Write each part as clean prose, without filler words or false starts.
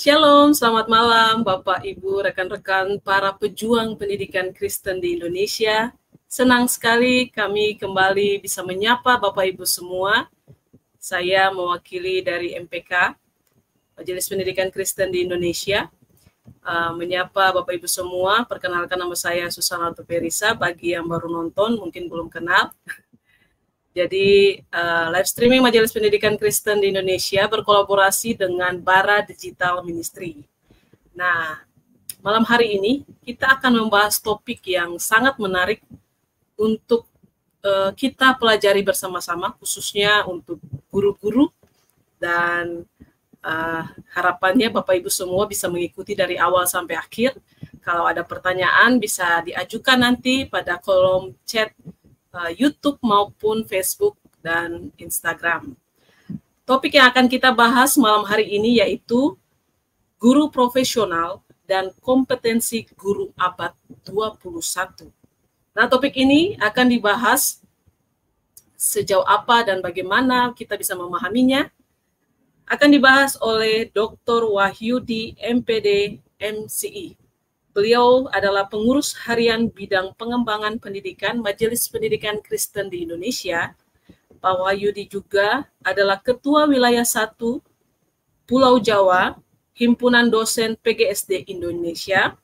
Shalom, selamat malam Bapak, Ibu, rekan-rekan para pejuang pendidikan Kristen di Indonesia. Senang sekali kami kembali bisa menyapa Bapak Ibu semua. Saya mewakili dari MPK, Majelis Pendidikan Kristen di Indonesia. Menyapa Bapak Ibu semua, perkenalkan nama saya Susana Tuperisa, bagi yang baru nonton mungkin belum kenal. Jadi live streaming Majelis Pendidikan Kristen di Indonesia berkolaborasi dengan Bara Digital Ministry. Nah, malam hari ini kita akan membahas topik yang sangat menarik untuk kita pelajari bersama-sama, khususnya untuk guru-guru, dan harapannya Bapak Ibu semua bisa mengikuti dari awal sampai akhir. Kalau ada pertanyaan bisa diajukan nanti pada kolom chat YouTube maupun Facebook dan Instagram. Topik yang akan kita bahas malam hari ini yaitu guru profesional dan kompetensi guru abad 21. Nah, topik ini akan dibahas sejauh apa dan bagaimana kita bisa memahaminya. Akan dibahas oleh Dr. Wahyudi, MPD, MCI. Beliau adalah pengurus harian bidang pengembangan pendidikan Majelis Pendidikan Kristen di Indonesia. Pak Wahyudi juga adalah Ketua Wilayah 1 Pulau Jawa, Himpunan Dosen PGSD Indonesia.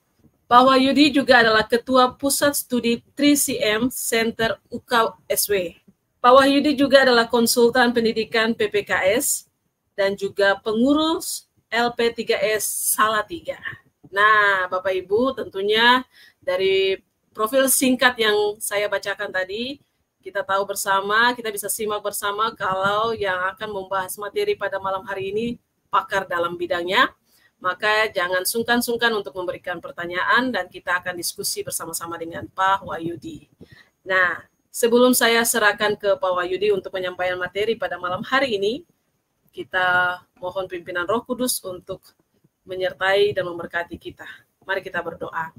Pak Wahyudi juga adalah Ketua Pusat Studi 3CM Center UKSW. Pak Wahyudi juga adalah konsultan pendidikan PPKS dan juga pengurus LP3S Salatiga. Nah, Bapak Ibu, tentunya dari profil singkat yang saya bacakan tadi, kita tahu bersama, kita bisa simak bersama kalau yang akan membahas materi pada malam hari ini pakar dalam bidangnya. Maka jangan sungkan-sungkan untuk memberikan pertanyaan dan kita akan diskusi bersama-sama dengan Pak Wahyudi. Nah, sebelum saya serahkan ke Pak Wahyudi untuk penyampaian materi pada malam hari ini, kita mohon pimpinan Roh Kudus untuk menyertai dan memberkati kita. Mari kita berdoa.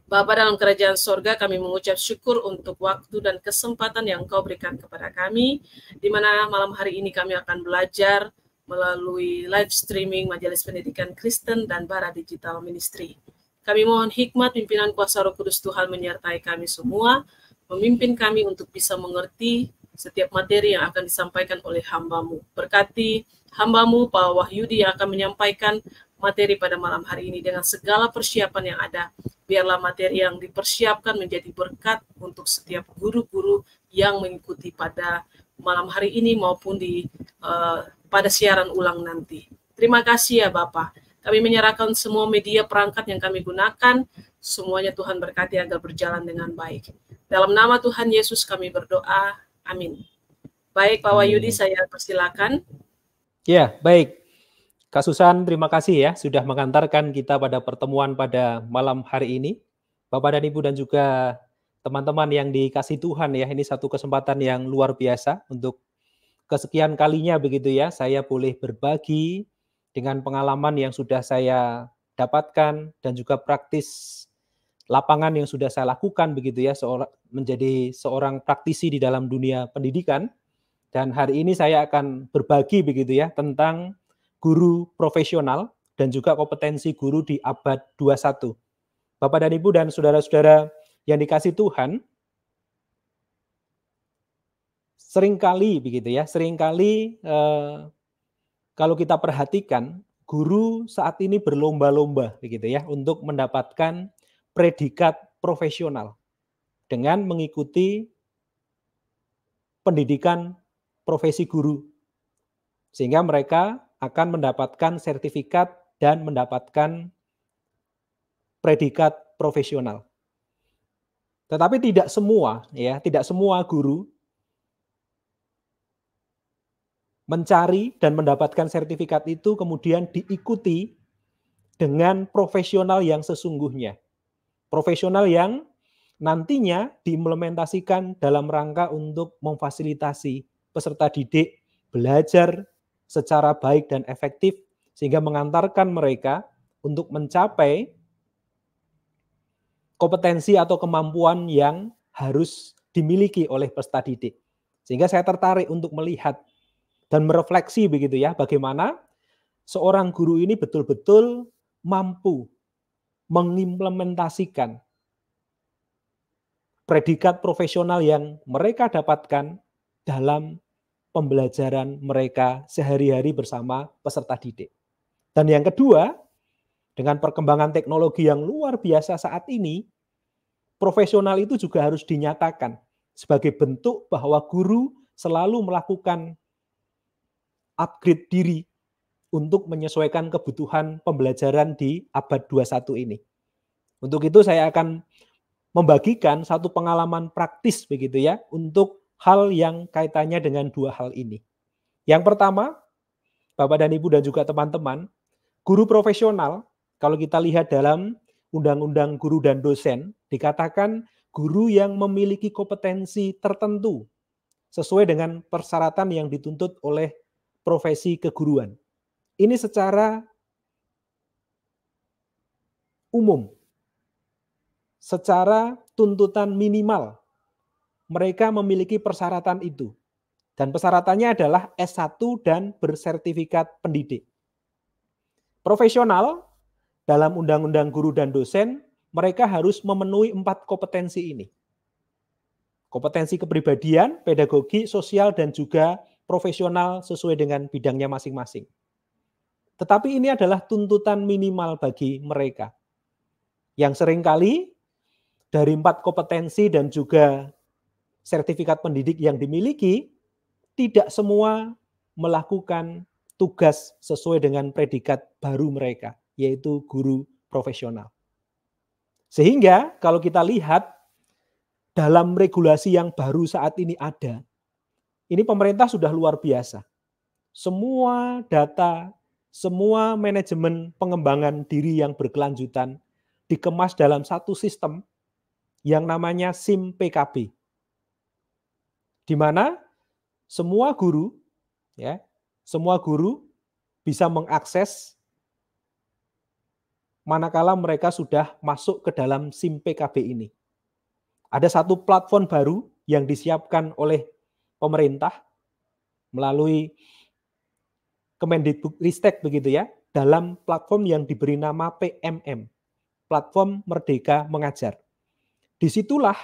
Bapa dalam kerajaan sorga, kami mengucap syukur untuk waktu dan kesempatan yang Engkau berikan kepada kami, di mana malam hari ini kami akan belajar melalui live streaming Majelis Pendidikan Kristen dan Bara Digital Ministry. Kami mohon hikmat, pimpinan kuasa Roh Kudus Tuhan menyertai kami semua, memimpin kami untuk bisa mengerti setiap materi yang akan disampaikan oleh hamba-Mu. Berkati hamba-Mu, Pak Wahyudi, yang akan menyampaikan materi pada malam hari ini dengan segala persiapan yang ada. Biarlah materi yang dipersiapkan menjadi berkat untuk setiap guru-guru yang mengikuti pada malam hari ini maupun pada siaran ulang nanti. Terima kasih ya Bapak. Kami menyerahkan semua media perangkat yang kami gunakan, semuanya Tuhan berkati agar berjalan dengan baik. Dalam nama Tuhan Yesus kami berdoa. Amin. Baik, Pak Wahyudi, saya persilakan. Ya, baik. Kak Susan, terima kasih ya sudah mengantarkan kita pada pertemuan pada malam hari ini. Bapak dan Ibu dan juga teman-teman yang dikasih Tuhan ya, ini satu kesempatan yang luar biasa untuk kesekian kalinya begitu ya, saya boleh berbagi dengan pengalaman yang sudah saya dapatkan dan juga praktis lapangan yang sudah saya lakukan begitu ya, menjadi seorang praktisi di dalam dunia pendidikan. Dan hari ini saya akan berbagi begitu ya tentang guru profesional dan juga kompetensi guru di abad 21. Bapak dan Ibu dan saudara-saudara yang dikasih Tuhan, seringkali begitu ya, kalau kita perhatikan guru saat ini berlomba-lomba begitu ya untuk mendapatkan predikat profesional dengan mengikuti pendidikan profesi guru, sehingga mereka akan mendapatkan sertifikat dan mendapatkan predikat profesional. Tetapi tidak semua guru mencari dan mendapatkan sertifikat itu kemudian diikuti dengan profesional yang sesungguhnya. Profesional yang nantinya diimplementasikan dalam rangka untuk memfasilitasi peserta didik belajar secara baik dan efektif sehingga mengantarkan mereka untuk mencapai kompetensi atau kemampuan yang harus dimiliki oleh peserta didik. Sehingga saya tertarik untuk melihat dan merefleksi begitu ya, bagaimana seorang guru ini betul-betul mampu mengimplementasikan predikat profesional yang mereka dapatkan dalam pembelajaran mereka sehari-hari bersama peserta didik. Dan yang kedua, dengan perkembangan teknologi yang luar biasa saat ini, profesional itu juga harus dinyatakan sebagai bentuk bahwa guru selalu melakukan upgrade diri untuk menyesuaikan kebutuhan pembelajaran di abad 21 ini. Untuk itu saya akan membagikan satu pengalaman praktis begitu ya untuk hal yang kaitannya dengan dua hal ini. Yang pertama, Bapak dan Ibu dan juga teman-teman, guru profesional, kalau kita lihat dalam Undang-Undang Guru dan Dosen, dikatakan guru yang memiliki kompetensi tertentu sesuai dengan persyaratan yang dituntut oleh profesi keguruan. Ini secara umum, secara tuntutan minimal, mereka memiliki persyaratan itu. Dan persyaratannya adalah S1 dan bersertifikat pendidik. Profesional, dalam Undang-Undang Guru dan Dosen, mereka harus memenuhi 4 kompetensi ini. Kompetensi kepribadian, pedagogi, sosial, dan juga profesional sesuai dengan bidangnya masing-masing. Tetapi ini adalah tuntutan minimal bagi mereka. Yang seringkali dari 4 kompetensi dan juga sertifikat pendidik yang dimiliki, tidak semua melakukan tugas sesuai dengan predikat baru mereka, yaitu guru profesional. Sehingga kalau kita lihat dalam regulasi yang baru saat ini ada, ini pemerintah sudah luar biasa. Semua data, semua manajemen pengembangan diri yang berkelanjutan dikemas dalam satu sistem yang namanya SIM PKB. Di mana semua guru bisa mengakses manakala mereka sudah masuk ke dalam SIM PKB ini. Ada satu platform baru yang disiapkan oleh pemerintah melalui Kemendikbudristek begitu ya, dalam platform yang diberi nama PMM, Platform Merdeka Mengajar. Disitulah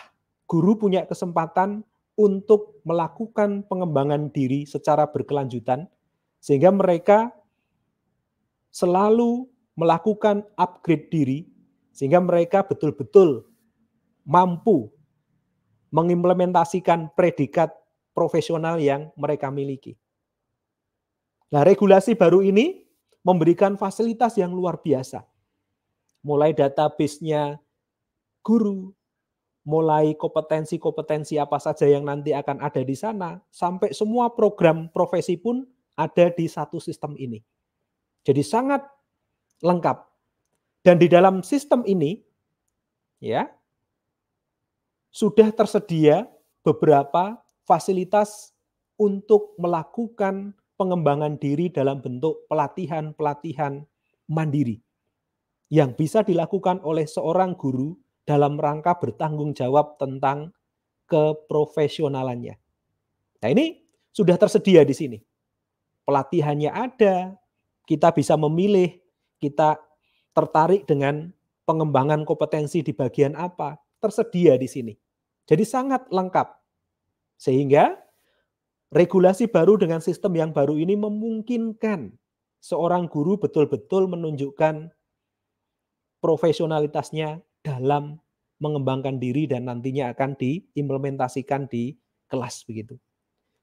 guru punya kesempatan untuk melakukan pengembangan diri secara berkelanjutan, sehingga mereka selalu melakukan upgrade diri, sehingga mereka betul-betul mampu mengimplementasikan predikat profesional yang mereka miliki. Nah, regulasi baru ini memberikan fasilitas yang luar biasa. Mulai database-nya guru, mulai kompetensi-kompetensi apa saja yang nanti akan ada di sana, sampai semua program profesi pun ada di satu sistem ini. Jadi sangat lengkap. Dan di dalam sistem ini, ya, sudah tersedia beberapa fasilitas untuk melakukan pengembangan diri dalam bentuk pelatihan-pelatihan mandiri yang bisa dilakukan oleh seorang guru dalam rangka bertanggung jawab tentang keprofesionalannya. Nah, ini sudah tersedia di sini. Pelatihannya ada, kita bisa memilih, kita tertarik dengan pengembangan kompetensi di bagian apa, tersedia di sini. Jadi sangat lengkap. Sehingga regulasi baru dengan sistem yang baru ini memungkinkan seorang guru betul-betul menunjukkan profesionalitasnya dalam mengembangkan diri dan nantinya akan diimplementasikan di kelas begitu.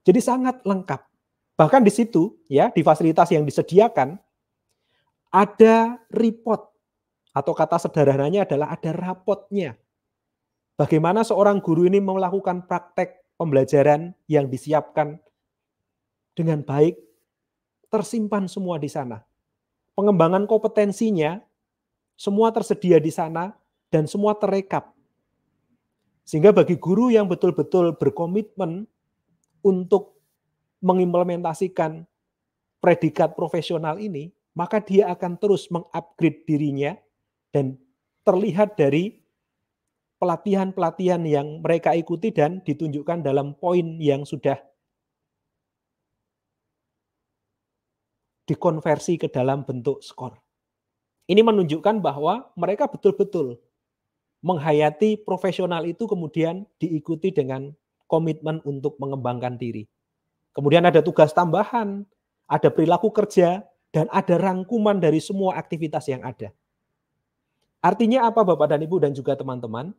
Jadi sangat lengkap. Bahkan di situ ya, di fasilitas yang disediakan ada report atau kata sederhananya adalah ada rapotnya. Bagaimana seorang guru ini melakukan praktek pembelajaran yang disiapkan dengan baik, tersimpan semua di sana. Pengembangan kompetensinya semua tersedia di sana dan semua terekap. Sehingga bagi guru yang betul-betul berkomitmen untuk mengimplementasikan predikat profesional ini, maka dia akan terus mengupgrade dirinya dan terlihat dari pelatihan-pelatihan yang mereka ikuti dan ditunjukkan dalam poin yang sudah dikonversi ke dalam bentuk skor. Ini menunjukkan bahwa mereka betul-betul menghayati profesional itu kemudian diikuti dengan komitmen untuk mengembangkan diri. Kemudian ada tugas tambahan, ada perilaku kerja, dan ada rangkuman dari semua aktivitas yang ada. Artinya apa Bapak dan Ibu dan juga teman-teman?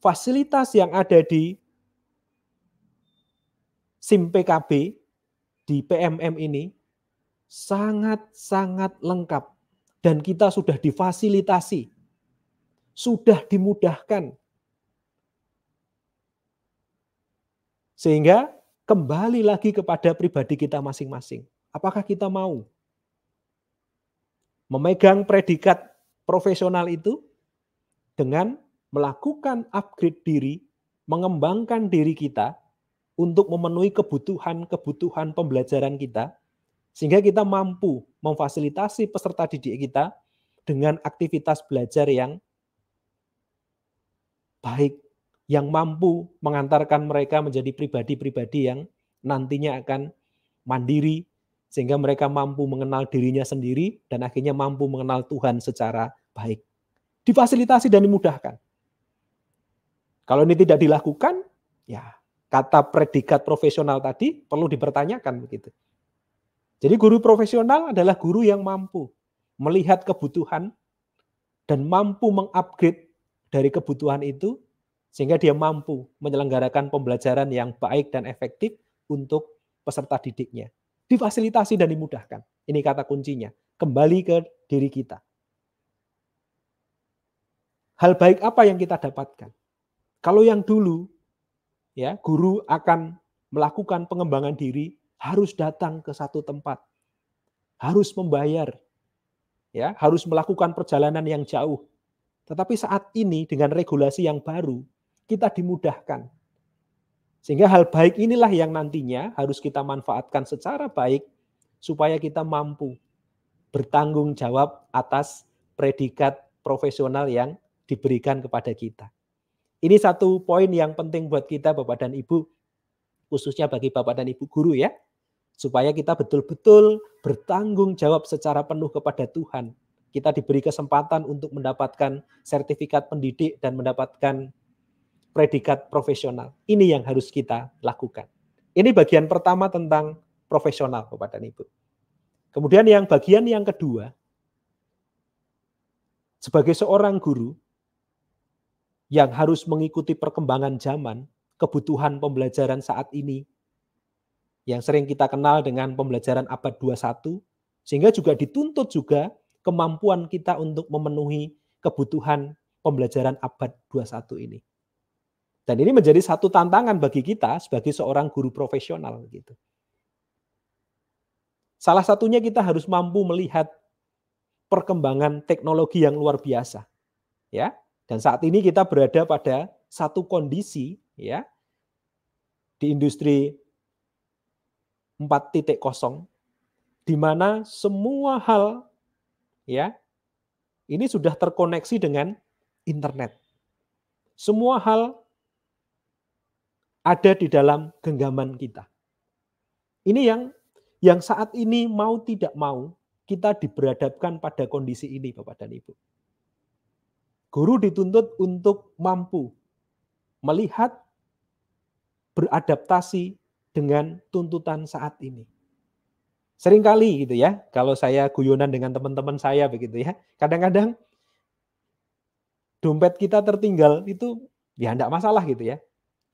Fasilitas yang ada di SIM PKB, di PMM ini, sangat-sangat lengkap. Dan kita sudah difasilitasi, sudah dimudahkan. Sehingga kembali lagi kepada pribadi kita masing-masing. Apakah kita mau memegang predikat profesional itu dengan melakukan upgrade diri, mengembangkan diri kita untuk memenuhi kebutuhan-kebutuhan pembelajaran kita, sehingga kita mampu memfasilitasi peserta didik kita dengan aktivitas belajar yang baik, yang mampu mengantarkan mereka menjadi pribadi-pribadi yang nantinya akan mandiri, sehingga mereka mampu mengenal dirinya sendiri dan akhirnya mampu mengenal Tuhan secara baik. Difasilitasi dan dimudahkan. Kalau ini tidak dilakukan, ya kata predikat profesional tadi perlu dipertanyakan begitu. Jadi guru profesional adalah guru yang mampu melihat kebutuhan dan mampu mengupgrade dari kebutuhan itu sehingga dia mampu menyelenggarakan pembelajaran yang baik dan efektif untuk peserta didiknya. Difasilitasi dan dimudahkan. Ini kata kuncinya. Kembali ke diri kita. Hal baik apa yang kita dapatkan? Kalau yang dulu, ya guru akan melakukan pengembangan diri, harus datang ke satu tempat, harus membayar, ya harus melakukan perjalanan yang jauh. Tetapi saat ini dengan regulasi yang baru, kita dimudahkan. Sehingga hal baik inilah yang nantinya harus kita manfaatkan secara baik supaya kita mampu bertanggung jawab atas predikat profesional yang diberikan kepada kita. Ini satu poin yang penting buat kita Bapak dan Ibu, khususnya bagi Bapak dan Ibu guru ya, supaya kita betul-betul bertanggung jawab secara penuh kepada Tuhan. Kita diberi kesempatan untuk mendapatkan sertifikat pendidik dan mendapatkan predikat profesional. Ini yang harus kita lakukan. Ini bagian pertama tentang profesional Bapak dan Ibu. Kemudian yang bagian yang kedua, sebagai seorang guru yang harus mengikuti perkembangan zaman, kebutuhan pembelajaran saat ini, yang sering kita kenal dengan pembelajaran abad 21, sehingga juga dituntut juga kemampuan kita untuk memenuhi kebutuhan pembelajaran abad 21 ini. Dan ini menjadi satu tantangan bagi kita sebagai seorang guru profesional gitu. Salah satunya kita harus mampu melihat perkembangan teknologi yang luar biasa. Ya. Dan saat ini kita berada pada satu kondisi ya di industri 4.0 di mana semua hal ya ini sudah terkoneksi dengan internet. Semua hal ada di dalam genggaman kita. Ini yang saat ini mau tidak mau kita diberhadapkan pada kondisi ini Bapak dan Ibu. Guru dituntut untuk mampu melihat, beradaptasi dengan tuntutan saat ini. Seringkali gitu ya, kalau saya guyonan dengan teman-teman saya begitu ya, kadang-kadang dompet kita tertinggal itu ya enggak masalah gitu ya.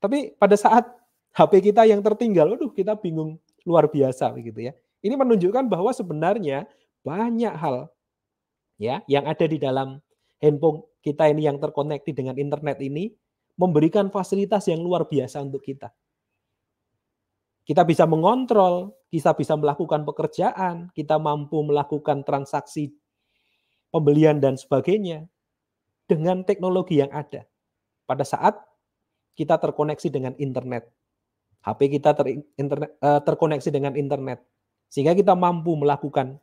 Tapi pada saat HP kita yang tertinggal, waduh kita bingung luar biasa begitu ya. Ini menunjukkan bahwa sebenarnya banyak hal ya yang ada di dalam handphone kita ini yang terkoneksi dengan internet ini memberikan fasilitas yang luar biasa untuk kita. Kita bisa mengontrol, kita bisa melakukan pekerjaan, kita mampu melakukan transaksi pembelian dan sebagainya dengan teknologi yang ada. Pada saat kita terkoneksi dengan internet. HP kita terkoneksi dengan internet. Sehingga kita mampu melakukan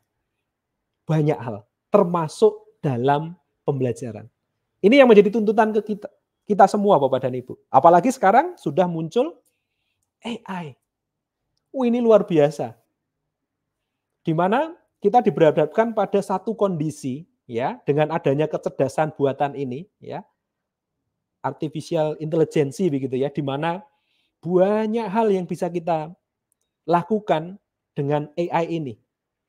banyak hal, termasuk dalam pembelajaran. Ini yang menjadi tuntutan ke kita semua Bapak dan Ibu. Apalagi sekarang sudah muncul AI. Ini luar biasa. Di mana kita diberhadapkan pada satu kondisi ya, dengan adanya kecerdasan buatan ini ya, artificial intelligence begitu ya, di mana banyak hal yang bisa kita lakukan dengan AI ini.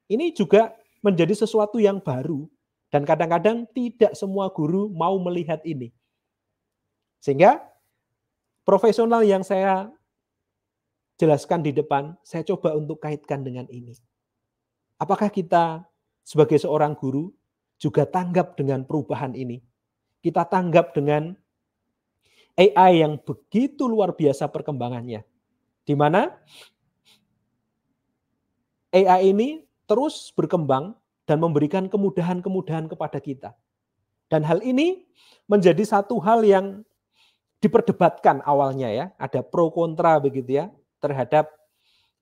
Ini juga menjadi sesuatu yang baru dan kadang-kadang tidak semua guru mau melihat ini. Sehingga profesional yang saya jelaskan di depan, saya coba untuk kaitkan dengan ini. Apakah kita sebagai seorang guru juga tanggap dengan perubahan ini? Kita tanggap dengan AI yang begitu luar biasa perkembangannya, di mana AI ini terus berkembang dan memberikan kemudahan-kemudahan kepada kita. Dan hal ini menjadi satu hal yang diperdebatkan awalnya ya, ada pro kontra begitu ya, terhadap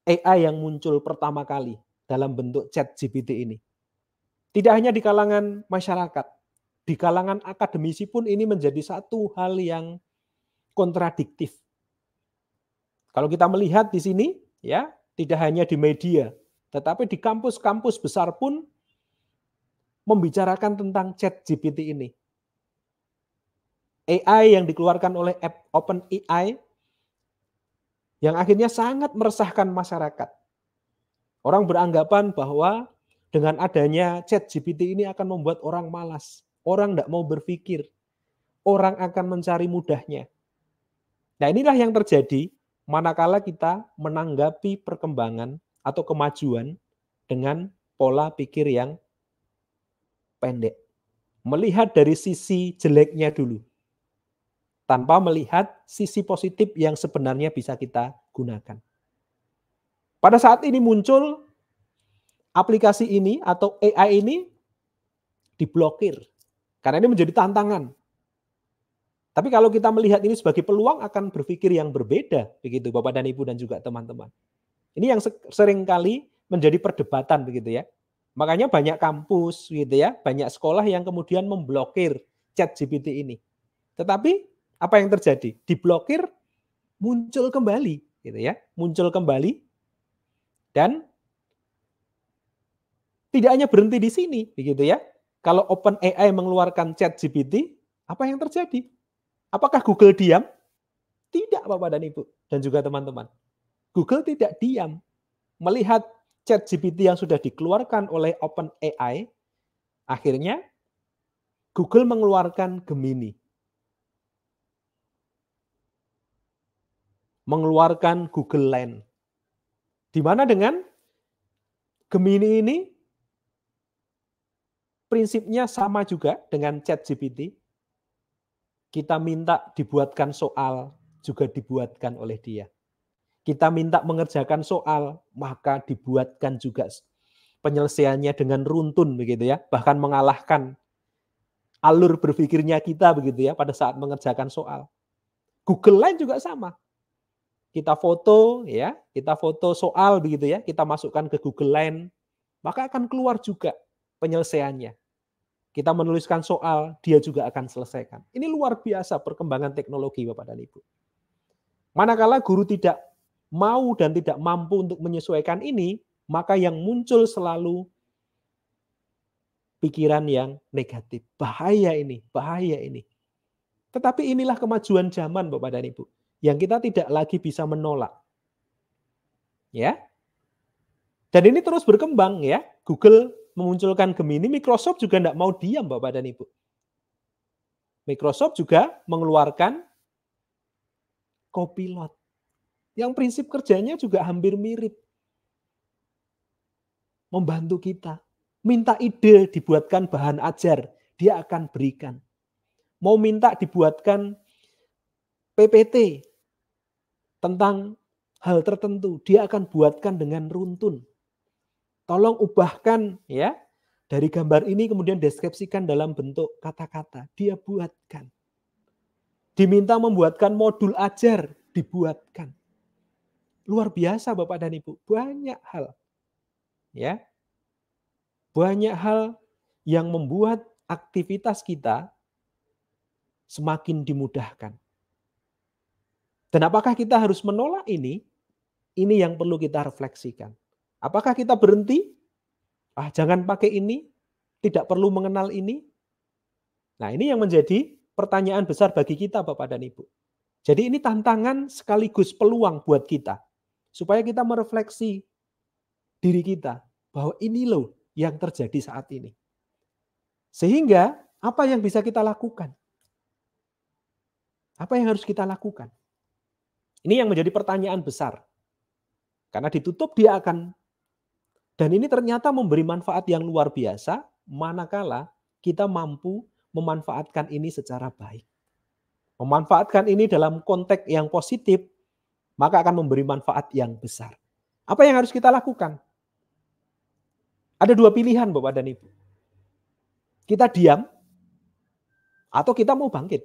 AI yang muncul pertama kali dalam bentuk ChatGPT ini. Tidak hanya di kalangan masyarakat, di kalangan akademisi pun ini menjadi satu hal yang kontradiktif. Kalau kita melihat di sini, ya, tidak hanya di media, tetapi di kampus-kampus besar pun membicarakan tentang ChatGPT ini. AI yang dikeluarkan oleh OpenAI yang akhirnya sangat meresahkan masyarakat. Orang beranggapan bahwa dengan adanya ChatGPT ini akan membuat orang malas, orang tidak mau berpikir, orang akan mencari mudahnya. Nah, inilah yang terjadi manakala kita menanggapi perkembangan atau kemajuan dengan pola pikir yang pendek. Melihat dari sisi jeleknya dulu, tanpa melihat sisi positif yang sebenarnya bisa kita gunakan. Pada saat ini muncul aplikasi ini atau AI ini diblokir, karena ini menjadi tantangan. Tapi kalau kita melihat ini sebagai peluang akan berpikir yang berbeda, begitu Bapak dan Ibu dan juga teman-teman. Ini yang sering kali menjadi perdebatan begitu ya. Makanya banyak kampus gitu ya, banyak sekolah yang kemudian memblokir ChatGPT ini. Tetapi apa yang terjadi? Diblokir, muncul kembali gitu ya, muncul kembali dan tidak hanya berhenti di sini begitu ya. Kalau OpenAI mengeluarkan ChatGPT, apa yang terjadi? Apakah Google diam? Tidak Bapak dan Ibu dan juga teman-teman. Google tidak diam melihat ChatGPT yang sudah dikeluarkan oleh OpenAI. Akhirnya Google mengeluarkan Gemini. Mengeluarkan Google Lens. Di mana dengan Gemini ini prinsipnya sama juga dengan ChatGPT. Kita minta dibuatkan soal, juga dibuatkan oleh dia. Kita minta mengerjakan soal, maka dibuatkan juga penyelesaiannya dengan runtun begitu ya, bahkan mengalahkan alur berpikirnya kita begitu ya pada saat mengerjakan soal. Google Lens juga sama. Kita foto ya, kita foto soal begitu ya, kita masukkan ke Google Lens, maka akan keluar juga penyelesaiannya. Kita menuliskan soal, dia juga akan selesaikan. Ini luar biasa perkembangan teknologi Bapak dan Ibu. Manakala guru tidak mau dan tidak mampu untuk menyesuaikan ini, maka yang muncul selalu pikiran yang negatif. Bahaya ini, bahaya ini. Tetapi inilah kemajuan zaman Bapak dan Ibu, yang kita tidak lagi bisa menolak. Ya. Dan ini terus berkembang ya. Google memunculkan Gemini, Microsoft juga tidak mau diam Bapak dan Ibu. Microsoft juga mengeluarkan Copilot. Yang prinsip kerjanya juga hampir mirip. Membantu kita. Minta ide dibuatkan bahan ajar, dia akan berikan. Mau minta dibuatkan PPT tentang hal tertentu, dia akan buatkan dengan runtun. Tolong ubahkan ya dari gambar ini kemudian deskripsikan dalam bentuk kata-kata, dia buatkan. Diminta membuatkan modul ajar, dibuatkan. Luar biasa Bapak dan Ibu, banyak hal. Ya. Banyak hal yang membuat aktivitas kita semakin dimudahkan. Dan apakah kita harus menolak ini? Ini yang perlu kita refleksikan. Apakah kita berhenti? Jangan pakai ini, tidak perlu mengenal ini. Nah, ini yang menjadi pertanyaan besar bagi kita Bapak dan Ibu. Jadi ini tantangan sekaligus peluang buat kita. Supaya kita merefleksi diri kita. Bahwa ini loh yang terjadi saat ini. Sehingga apa yang bisa kita lakukan? Apa yang harus kita lakukan? Ini yang menjadi pertanyaan besar. Karena ditutup dia akan, dan ini ternyata memberi manfaat yang luar biasa, manakala kita mampu memanfaatkan ini secara baik. Memanfaatkan ini dalam konteks yang positif, maka akan memberi manfaat yang besar. Apa yang harus kita lakukan? Ada dua pilihan Bapak dan Ibu. Kita diam, atau kita mau bangkit.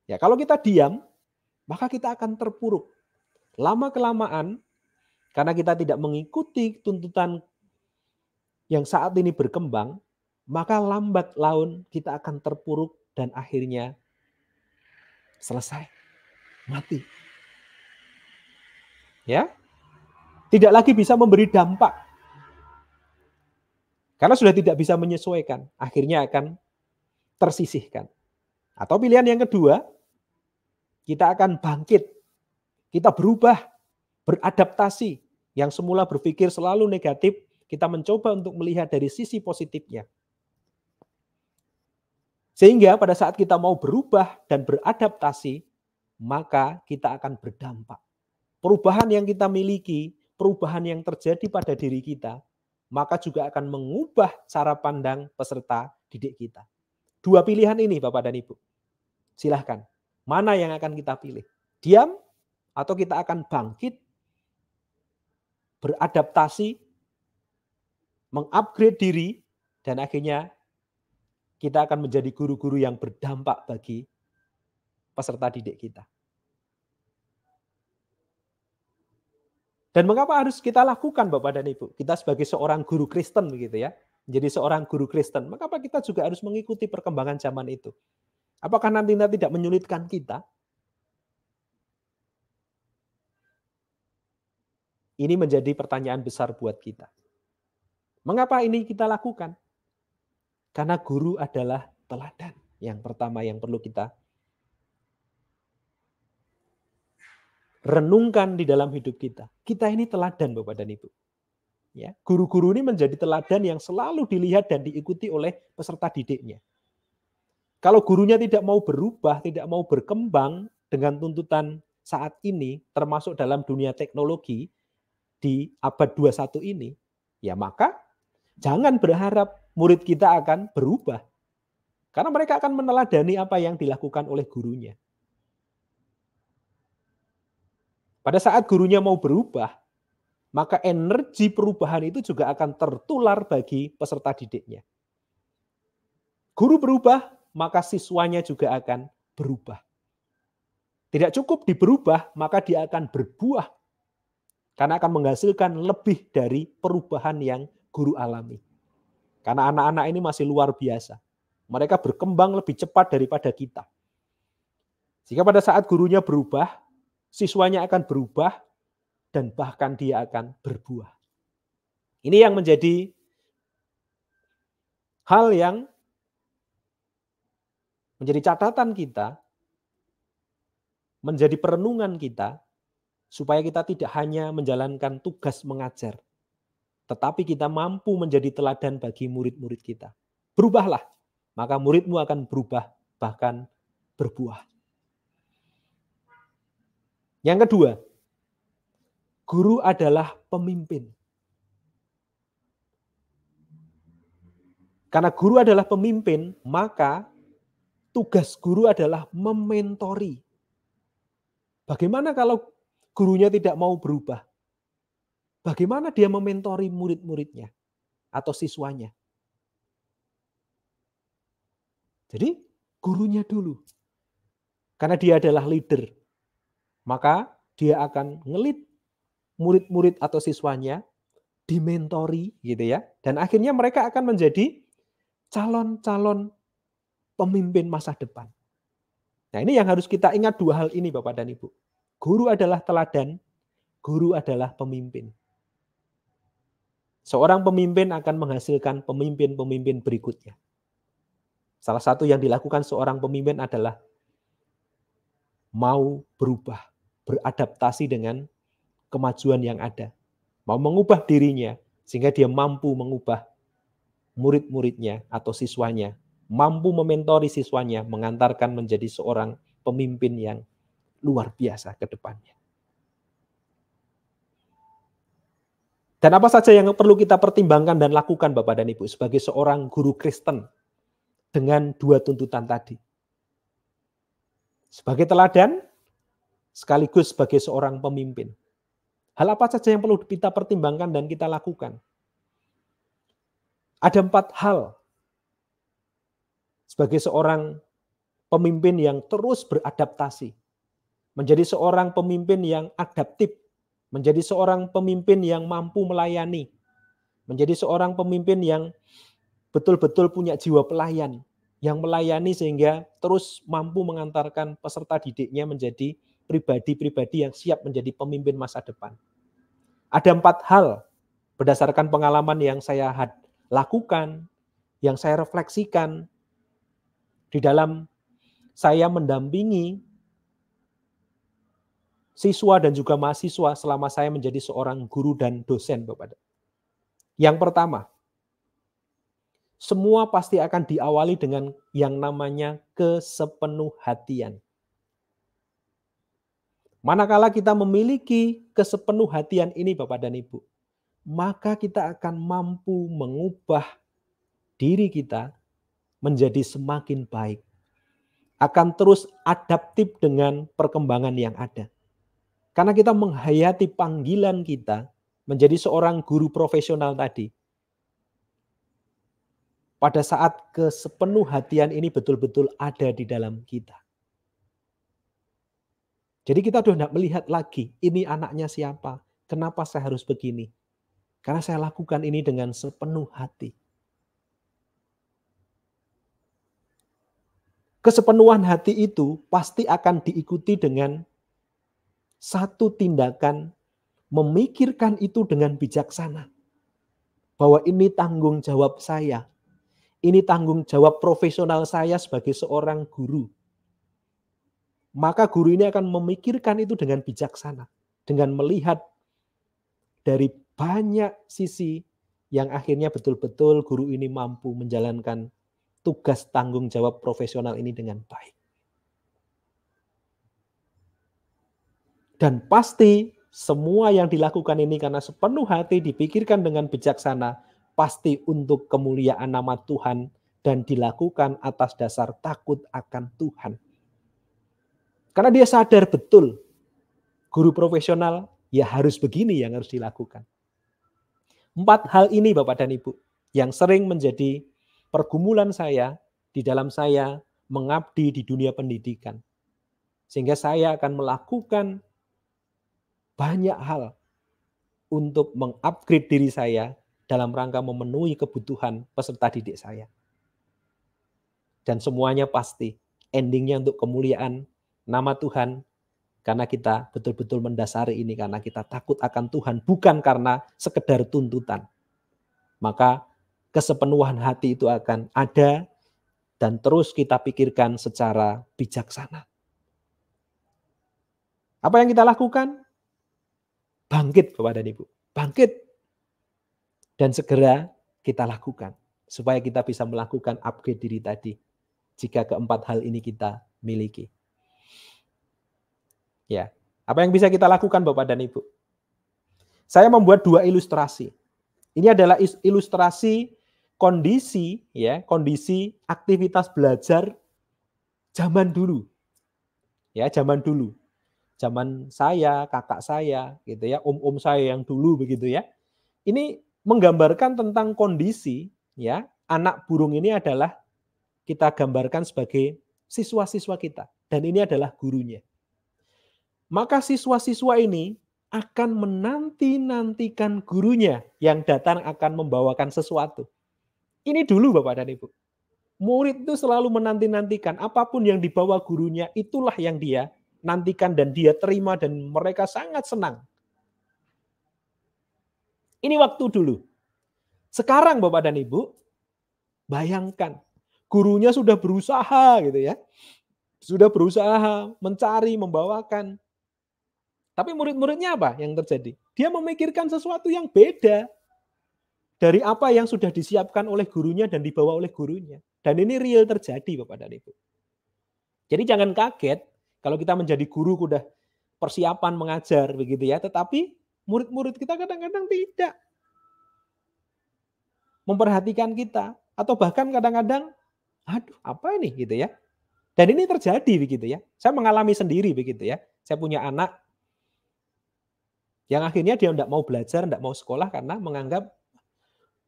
Ya, kalau kita diam, maka kita akan terpuruk. Lama-kelamaan, karena kita tidak mengikuti tuntutan yang saat ini berkembang, maka lambat laun kita akan terpuruk dan akhirnya selesai, mati. Ya, tidak lagi bisa memberi dampak. Karena sudah tidak bisa menyesuaikan, akhirnya akan tersisihkan. Atau pilihan yang kedua, kita akan bangkit, kita berubah, beradaptasi. Yang semula berpikir selalu negatif, kita mencoba untuk melihat dari sisi positifnya. Sehingga pada saat kita mau berubah dan beradaptasi, maka kita akan berdampak. Perubahan yang kita miliki, perubahan yang terjadi pada diri kita, maka juga akan mengubah cara pandang peserta didik kita. Dua pilihan ini Bapak dan Ibu. Silahkan, mana yang akan kita pilih? Diam atau kita akan bangkit, beradaptasi, mengupgrade diri, dan akhirnya kita akan menjadi guru-guru yang berdampak bagi peserta didik kita. Dan mengapa harus kita lakukan Bapak dan Ibu? Kita sebagai seorang guru Kristen begitu ya. Menjadi seorang guru Kristen, mengapa kita juga harus mengikuti perkembangan zaman itu? Apakah nantinya tidak menyulitkan kita? Ini menjadi pertanyaan besar buat kita. Mengapa ini kita lakukan? Karena guru adalah teladan. Yang pertama yang perlu kita renungkan di dalam hidup kita. Kita ini teladan Bapak dan Ibu. Ya, guru-guru ini menjadi teladan yang selalu dilihat dan diikuti oleh peserta didiknya. Kalau gurunya tidak mau berubah, tidak mau berkembang dengan tuntutan saat ini, termasuk dalam dunia teknologi di abad 21 ini, ya maka jangan berharap murid kita akan berubah. Karena mereka akan meneladani apa yang dilakukan oleh gurunya. Pada saat gurunya mau berubah, maka energi perubahan itu juga akan tertular bagi peserta didiknya. Guru berubah, maka siswanya juga akan berubah. Tidak cukup diberubah, maka dia akan berbuah. Karena akan menghasilkan lebih dari perubahan yang guru alami. Karena anak-anak ini masih luar biasa. Mereka berkembang lebih cepat daripada kita. Sehingga pada saat gurunya berubah, siswanya akan berubah, dan bahkan dia akan berbuah. Ini yang menjadi hal yang menjadi catatan kita, menjadi perenungan kita, supaya kita tidak hanya menjalankan tugas mengajar, tetapi kita mampu menjadi teladan bagi murid-murid kita. Berubahlah, maka muridmu akan berubah, bahkan berbuah. Yang kedua, guru adalah pemimpin. Karena guru adalah pemimpin, maka tugas guru adalah mementori. Bagaimana kalau gurunya tidak mau berubah? Bagaimana dia mementori murid-muridnya atau siswanya? Jadi gurunya dulu. Karena dia adalah leader, maka dia akan ngelit murid-murid atau siswanya, dimentori gitu ya. Dan akhirnya mereka akan menjadi calon-calon pemimpin masa depan. Nah, ini yang harus kita ingat dua hal ini Bapak dan Ibu. Guru adalah teladan, guru adalah pemimpin. Seorang pemimpin akan menghasilkan pemimpin-pemimpin berikutnya. Salah satu yang dilakukan seorang pemimpin adalah mau berubah, beradaptasi dengan kemajuan yang ada. Mau mengubah dirinya sehingga dia mampu mengubah murid-muridnya atau siswanya, mampu mementori siswanya, mengantarkan menjadi seorang pemimpin yang luar biasa ke depannya. Dan apa saja yang perlu kita pertimbangkan dan lakukan Bapak dan Ibu sebagai seorang guru Kristen dengan dua tuntutan tadi. Sebagai teladan, sekaligus sebagai seorang pemimpin. Hal apa saja yang perlu kita pertimbangkan dan kita lakukan? Ada 4 hal sebagai seorang pemimpin yang terus beradaptasi. Menjadi seorang pemimpin yang adaptif. Menjadi seorang pemimpin yang mampu melayani. Menjadi seorang pemimpin yang betul-betul punya jiwa pelayan. Yang melayani sehingga terus mampu mengantarkan peserta didiknya menjadi pribadi-pribadi yang siap menjadi pemimpin masa depan. Ada 4 hal berdasarkan pengalaman yang saya lakukan, yang saya refleksikan di dalam saya mendampingi siswa dan juga mahasiswa selama saya menjadi seorang guru dan dosen, Bapak. Yang pertama, semua pasti akan diawali dengan yang namanya kesepenuhhatian. Manakala kita memiliki kesepenuhhatian ini, Bapak dan Ibu, maka kita akan mampu mengubah diri kita menjadi semakin baik. Akan terus adaptif dengan perkembangan yang ada. Karena kita menghayati panggilan kita menjadi seorang guru profesional tadi. Pada saat kesepenuhhatian ini betul-betul ada di dalam kita. Jadi kita sudah tidak melihat lagi, ini anaknya siapa, kenapa saya harus begini. Karena saya lakukan ini dengan sepenuh hati. Kesepenuhan hati itu pasti akan diikuti dengan satu tindakan memikirkan itu dengan bijaksana. Bahwa ini tanggung jawab saya. Ini tanggung jawab profesional saya sebagai seorang guru. Maka guru ini akan memikirkan itu dengan bijaksana. Dengan melihat dari banyak sisi yang akhirnya betul-betul guru ini mampu menjalankan tugas tanggung jawab profesional ini dengan baik. Dan pasti semua yang dilakukan ini karena sepenuh hati dipikirkan dengan bijaksana, pasti untuk kemuliaan nama Tuhan dan dilakukan atas dasar takut akan Tuhan. Karena dia sadar betul, guru profesional ya harus begini yang harus dilakukan. 4 hal ini Bapak dan Ibu, yang sering menjadi pergumulan saya di dalam saya mengabdi di dunia pendidikan. Sehingga saya akan melakukan banyak hal untuk mengupgrade diri saya dalam rangka memenuhi kebutuhan peserta didik saya. Dan semuanya pasti endingnya untuk kemuliaan nama Tuhan, karena kita betul-betul mendasari ini karena kita takut akan Tuhan, bukan karena sekedar tuntutan. Maka kesepenuhan hati itu akan ada dan terus kita pikirkan secara bijaksana. Apa yang kita lakukan? Bangkit Bapak dan Ibu, bangkit. Dan segera kita lakukan supaya kita bisa melakukan upgrade diri tadi. Jika keempat hal ini kita miliki. Ya, apa yang bisa kita lakukan Bapak dan Ibu? Saya membuat 2 ilustrasi. Ini adalah ilustrasi kondisi aktivitas belajar zaman dulu. Ya, zaman dulu. Zaman saya, kakak saya, gitu ya, om-om saya yang dulu begitu ya. Ini menggambarkan tentang kondisi ya, anak burung ini adalah kita gambarkan sebagai siswa-siswa kita dan ini adalah gurunya. Maka siswa-siswa ini akan menanti-nantikan gurunya yang datang akan membawakan sesuatu. Ini dulu Bapak dan Ibu. Murid itu selalu menanti-nantikan apapun yang dibawa gurunya, itulah yang dia nantikan dan dia terima dan mereka sangat senang. Ini waktu dulu. Sekarang Bapak dan Ibu, bayangkan gurunya sudah berusaha gitu ya. Sudah berusaha mencari, membawakan. Tapi murid-muridnya apa yang terjadi? Dia memikirkan sesuatu yang beda dari apa yang sudah disiapkan oleh gurunya dan dibawa oleh gurunya. Dan ini real terjadi Bapak dan Ibu. Jadi jangan kaget kalau kita menjadi guru udah persiapan mengajar begitu ya, tetapi murid-murid kita kadang-kadang tidak memperhatikan kita atau bahkan kadang-kadang aduh apa ini gitu ya. Dan ini terjadi begitu ya. Saya mengalami sendiri begitu ya. Saya punya anak yang akhirnya dia tidak mau belajar, tidak mau sekolah karena menganggap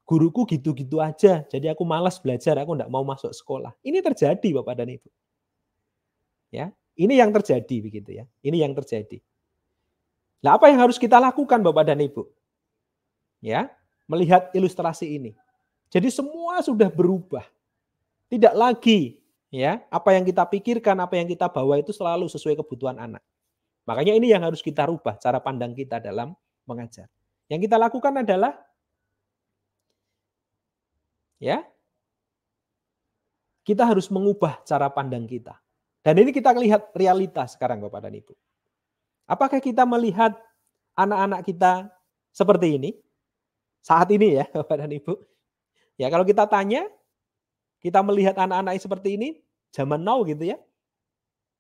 guruku gitu-gitu aja. Jadi aku malas belajar, aku tidak mau masuk sekolah. Ini terjadi Bapak dan Ibu. Ya, ini yang terjadi begitu ya. Ini yang terjadi. Nah, apa yang harus kita lakukan Bapak dan Ibu? Ya, melihat ilustrasi ini. Jadi semua sudah berubah. Tidak lagi ya, apa yang kita pikirkan, apa yang kita bawa itu selalu sesuai kebutuhan anak. Makanya ini yang harus kita rubah cara pandang kita dalam mengajar. Yang kita lakukan adalah ya, kita harus mengubah cara pandang kita. Dan ini kita lihat realitas sekarang Bapak dan Ibu. Apakah kita melihat anak-anak kita seperti ini? Saat ini ya Bapak dan Ibu. Ya kalau kita tanya, kita melihat anak-anak seperti ini, zaman now gitu ya.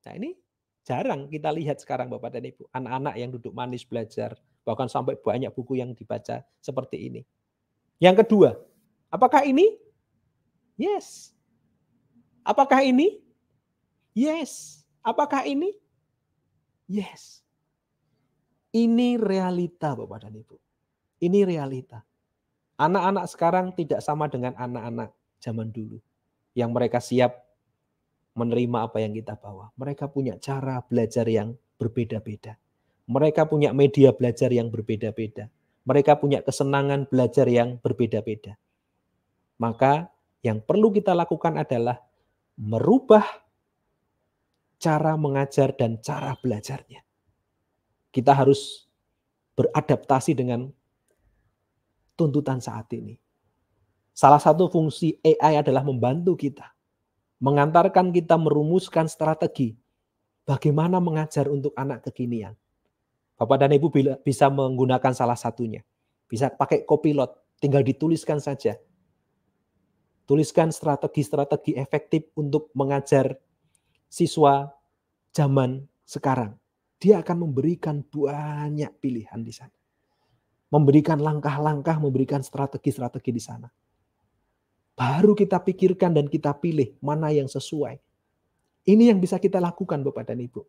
Nah ini jarang kita lihat sekarang Bapak dan Ibu. Anak-anak yang duduk manis belajar, bahkan sampai banyak buku yang dibaca seperti ini. Yang kedua, apakah ini? Yes. Apakah ini? Yes. Apakah ini? Yes. Ini realita Bapak dan Ibu. Ini realita. Anak-anak sekarang tidak sama dengan anak-anak zaman dulu. Yang mereka siap menerima apa yang kita bawa. Mereka punya cara belajar yang berbeda-beda. Mereka punya media belajar yang berbeda-beda. Mereka punya kesenangan belajar yang berbeda-beda. Maka yang perlu kita lakukan adalah merubah cara mengajar dan cara belajarnya. Kita harus beradaptasi dengan tuntutan saat ini. Salah satu fungsi AI adalah membantu kita, mengantarkan kita merumuskan strategi bagaimana mengajar untuk anak kekinian. Bapak dan Ibu bisa menggunakan salah satunya. Bisa pakai Copilot, tinggal dituliskan saja. Tuliskan strategi-strategi efektif untuk mengajar siswa zaman sekarang. Dia akan memberikan banyak pilihan di sana. Memberikan langkah-langkah, memberikan strategi-strategi di sana. Baru kita pikirkan dan kita pilih mana yang sesuai. Ini yang bisa kita lakukan Bapak dan Ibu.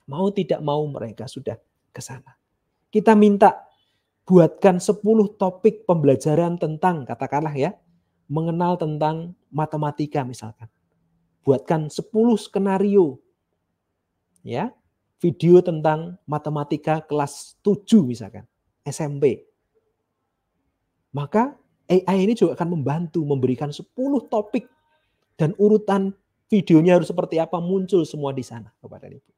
Mau tidak mau mereka sudah ke sana. Kita minta buatkan 10 topik pembelajaran tentang, katakanlah ya, mengenal tentang matematika misalkan. Buatkan 10 skenario. Ya, video tentang matematika kelas 7 misalkan, SMP. Maka AI ini juga akan membantu memberikan 10 topik dan urutan videonya harus seperti apa muncul semua di sana Bapak dan Ibu.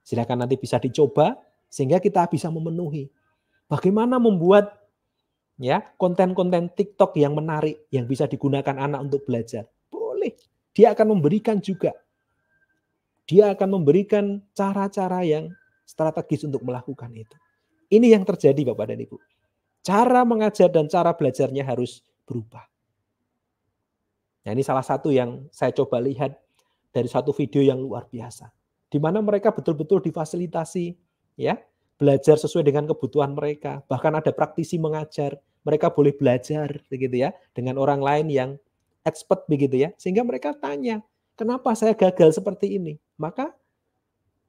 Silakan nanti bisa dicoba sehingga kita bisa memenuhi. Bagaimana membuat ya konten-konten TikTok yang menarik yang bisa digunakan anak untuk belajar. Boleh. Dia akan memberikan juga. Dia akan memberikan cara-cara yang strategis untuk melakukan itu. Ini yang terjadi Bapak dan Ibu. Cara mengajar dan cara belajarnya harus berubah. Nah, ini salah satu yang saya coba lihat dari satu video yang luar biasa. Di mana mereka betul-betul difasilitasi, ya, belajar sesuai dengan kebutuhan mereka. Bahkan ada praktisi mengajar, mereka boleh belajar, begitu ya, dengan orang lain yang expert begitu ya, sehingga mereka tanya, kenapa saya gagal seperti ini? Maka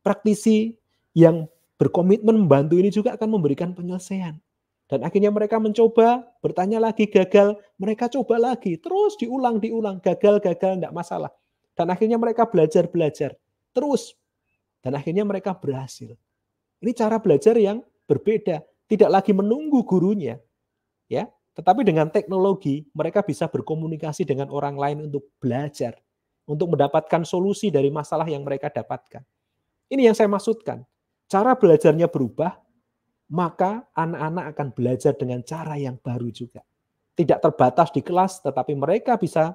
praktisi yang berkomitmen membantu ini juga akan memberikan penyelesaian. Dan akhirnya mereka mencoba, bertanya lagi, gagal, mereka coba lagi, terus diulang, gagal, tidak masalah. Dan akhirnya mereka belajar, terus. Dan akhirnya mereka berhasil. Ini cara belajar yang berbeda, tidak lagi menunggu gurunya, ya, tetapi dengan teknologi mereka bisa berkomunikasi dengan orang lain untuk belajar, untuk mendapatkan solusi dari masalah yang mereka dapatkan. Ini yang saya maksudkan. Cara belajarnya berubah, maka anak-anak akan belajar dengan cara yang baru juga. Tidak terbatas di kelas, tetapi mereka bisa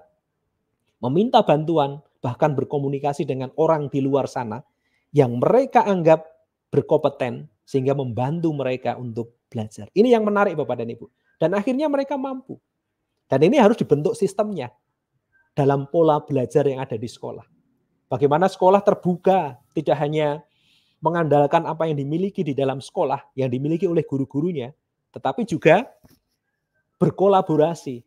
meminta bantuan, bahkan berkomunikasi dengan orang di luar sana yang mereka anggap berkompeten sehingga membantu mereka untuk belajar. Ini yang menarik Bapak dan Ibu. Dan akhirnya mereka mampu. Dan ini harus dibentuk sistemnya dalam pola belajar yang ada di sekolah. Bagaimana sekolah terbuka, tidak hanya mengandalkan apa yang dimiliki di dalam sekolah, yang dimiliki oleh guru-gurunya, tetapi juga berkolaborasi